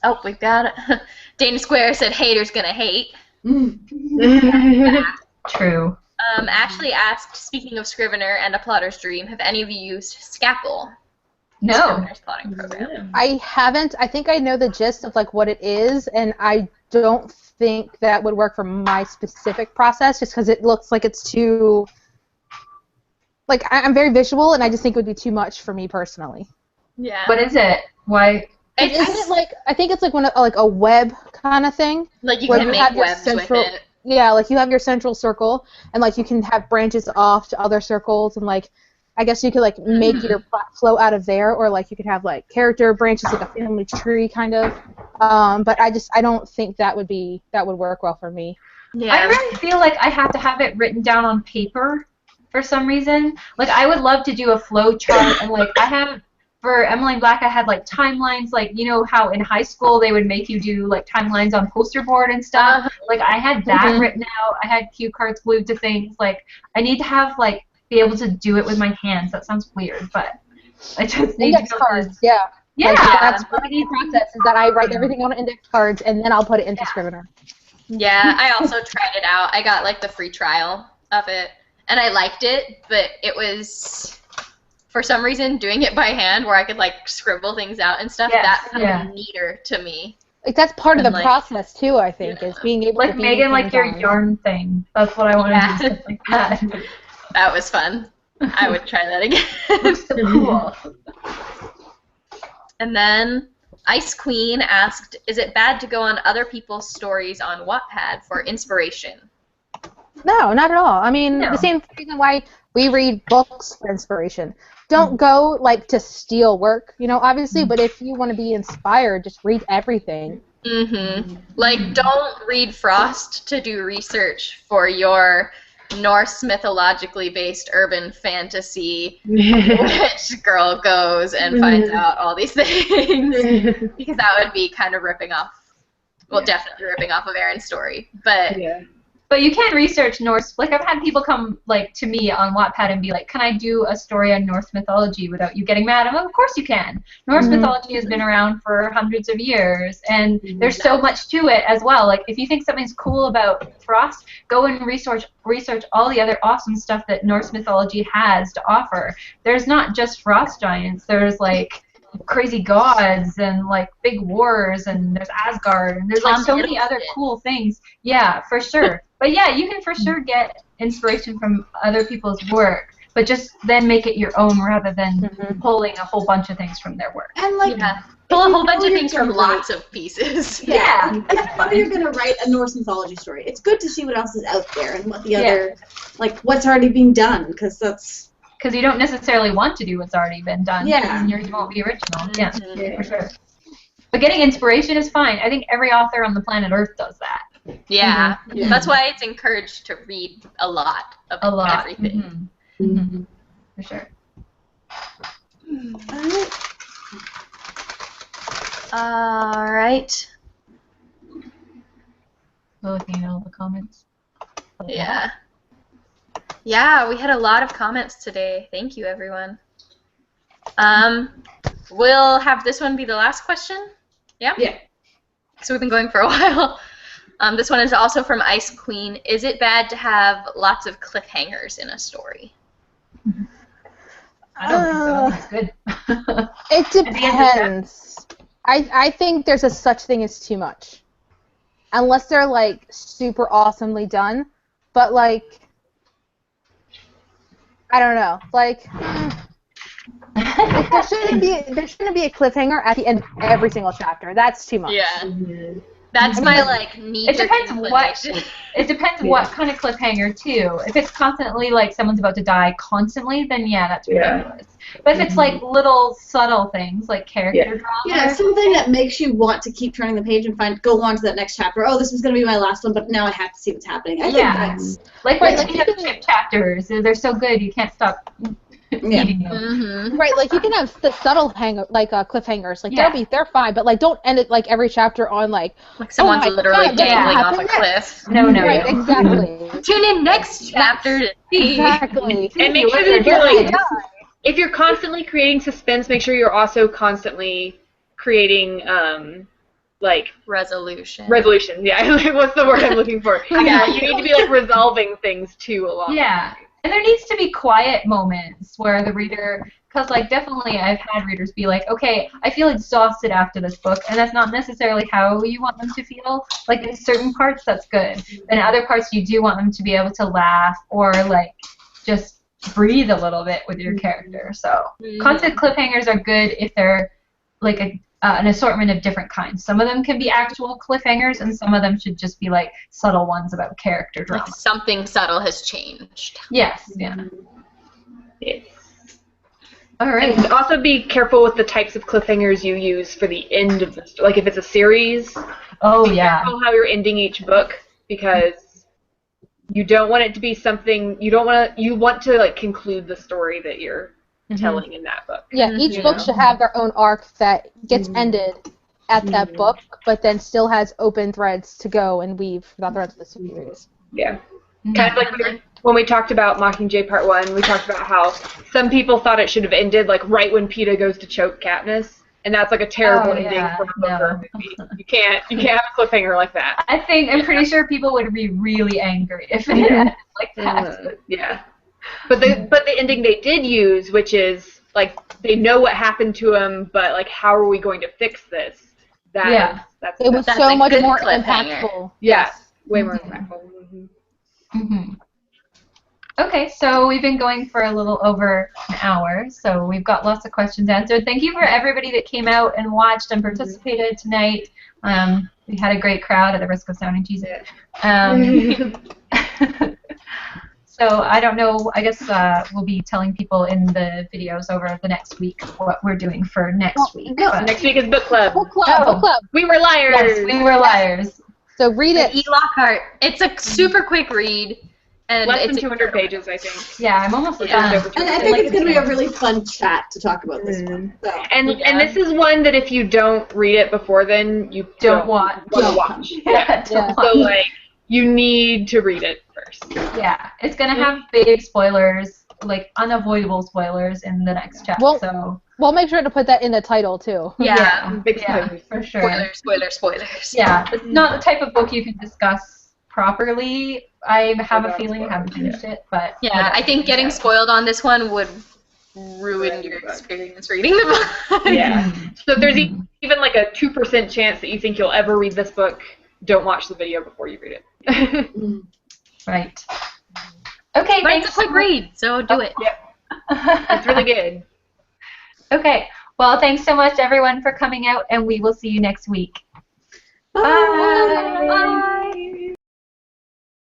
Oh, we've got it. Dana Square said haters gonna hate. True. Ashley asked, speaking of Scrivener and A Plotter's Dream, have any of you used Scapple? No. Scrivener's plotting program. I haven't. I think I know the gist of like what it is, and I don't think that would work for my specific process, just because it looks like it's too. Like I'm very visual, and I just think it would be too much for me personally. Yeah. What is it? Why? Isn't it like I think it's like like a web kind of thing? Like you where can you make have your webs central- with it. Yeah, like you have your central circle, and like you can have branches off to other circles, and like I guess you could like make your plot flow out of there, or like you could have like character branches, like a family tree kind of. But I don't think that would work well for me. Yeah. I really feel like I have to have it written down on paper for some reason. Like I would love to do a flow chart, and like I have. For Emily Black, I had like timelines, like you know how in high school they would make you do like timelines on poster board and stuff. Like I had that written out. I had cue cards glued to things. Like I need to have like be able to do it with my hands. That sounds weird, but I just need Index to. cards, yeah. Yeah. Like, that's part of the process is that I write everything on index cards and then I'll put it into Scrivener. Yeah, I also tried it out. I got like the free trial of it, and I liked it, but it was. For some reason, doing it by hand, where I could like scribble things out and stuff, that felt neater to me. Like that's part of the like, process too. I think is being able like to be Megan, like your hands-on. yarn thing. That's what I want to do. Stuff like that. That was fun. I would try that again. So cool. And then Ice Queen asked, "Is it bad to go on other people's stories on Wattpad for inspiration?" No, not at all. I mean, No. the same reason why we read books for inspiration. Don't go like to steal work, obviously. But if you want to be inspired, just read everything. Mm-hmm. Like, don't read Frost to do research for your Norse mythologically based urban fantasy, which girl goes and finds out all these things, because that would be kind of ripping off. Well, definitely ripping off of Erin's story, but. Yeah. But you can research Norse. Like I've had people come like to me on Wattpad and be like, "Can I do a story on Norse mythology without you getting mad?" I'm like, "Of course you can. Norse mythology has been around for hundreds of years, and there's so much to it as well. Like if you think something's cool about Frost, go and research all the other awesome stuff that Norse mythology has to offer. There's not just frost giants. There's like crazy gods and like big wars, and there's Asgard, and there's like so many other cool things. Yeah, for sure. But yeah, you can for sure get inspiration from other people's work, but just then make it your own rather than pulling a whole bunch of things from their work. And like, pull a whole bunch of things from lots of pieces. Yeah. If you know you're gonna write a Norse mythology story, it's good to see what else is out there and what the other, like what's already being done, because that's. Because you don't necessarily want to do what's already been done. Yeah. Yours won't be original. Yeah, for sure. But getting inspiration is fine. I think every author on the planet Earth does that. Yeah. Yeah. That's why it's encouraged to read a lot of A lot. everything. For sure. All right. We're looking at all the comments. Yeah. Yeah, we had a lot of comments today. Thank you, everyone. We'll have this one be the last question. Yeah? Yeah. So we've been going for a while. This one is also from Ice Queen. Is it bad to have lots of cliffhangers in a story? I don't think so. It's good. It depends. I think there's a such thing as too much. Unless they're, like, super awesomely done. But, like, I don't know. Like, there shouldn't be a cliffhanger at the end of every single chapter. That's too much. Yeah. That's my, like, knee-jerk It depends what kind of cliffhanger, too. If it's constantly, like, someone's about to die constantly, then yeah, that's ridiculous. But if it's, like, little subtle things, like character drama. Yeah, something that makes you want to keep turning the page and go on to that next chapter. Oh, this was going to be my last one, but now I have to see what's happening. I think that's... Like potato chip chapters. They're so good, you can't stop eating them. Right, like, you can have the subtle cliffhangers. Like, they're fine, but, like, don't end it, like, every chapter on, like someone's literally dangling off a cliff. No. Right, exactly. Tune in next chapter to see. Exactly. And make sure that if you're like, if you're constantly creating suspense, make sure you're also constantly creating like resolution. Yeah, what's the word I'm looking for? Yeah, you need to be like resolving things too along. Yeah, and there needs to be quiet moments where the reader, because like definitely I've had readers be like, okay, I feel exhausted after this book, and that's not necessarily how you want them to feel. Like in certain parts, that's good. In other parts, you do want them to be able to laugh or like just breathe a little bit with your character. So constant cliffhangers are good if they're like an assortment of different kinds. Some of them can be actual cliffhangers, and some of them should just be like subtle ones about character drama. Like something subtle has changed. Yes, yeah. Yes. All right. And also be careful with the types of cliffhangers you use for the end of the story. Like if it's a series, oh be careful how you're ending each book, because you don't want it to be something you want to like conclude the story that you're telling in that book. Yeah, each book should have their own arc that gets ended at that book, but then still has open threads to go and weave throughout the rest of the series. Yeah. Kind of like when we talked about Mockingjay Part 1, we talked about how some people thought it should have ended like right when Peeta goes to choke Katniss, and that's like a terrible ending for a book or a movie. You can't have a cliffhanger like that. I'm pretty sure people would be really angry if it ended like that. Yeah. But the ending they did use, which is like they know what happened to him, but like how are we going to fix this? That's it was so much more impactful. Yes, way more impactful. Okay, so we've been going for a little over an hour, so we've got lots of questions answered. Thank you for everybody that came out and watched and participated tonight. We had a great crowd at the risk of sounding cheesy. So I don't know, I guess we'll be telling people in the videos over the next week what we're doing for next week. Next week is book club. Book club. We were liars. Yes, we were liars. So read it. E. Lockhart. It's a super quick read. And less it's than 200 pages, I think. Yeah, I'm almost done. And I think it's going to be a really fun chat to talk about this one. So. And this is one that if you don't read it before then, you don't want to watch. So like, you need to read it first. Yeah, it's going to have big spoilers, like unavoidable spoilers in the next chapter. Well, we'll make sure to put that in the title too. Yeah, big spoilers for sure. Spoilers. Yeah, it's not the type of book you can discuss properly. I have a feeling I haven't finished it, but yeah, I think getting spoiled on this one would ruin your experience reading the book. Yeah. So if there's even like a 2% chance that you think you'll ever read this book, don't watch the video before you read it. Right. Okay, but it's a quick read, so do it. Yep. It's really good. Okay. Well, thanks so much, everyone, for coming out, and we will see you next week. Bye. Bye.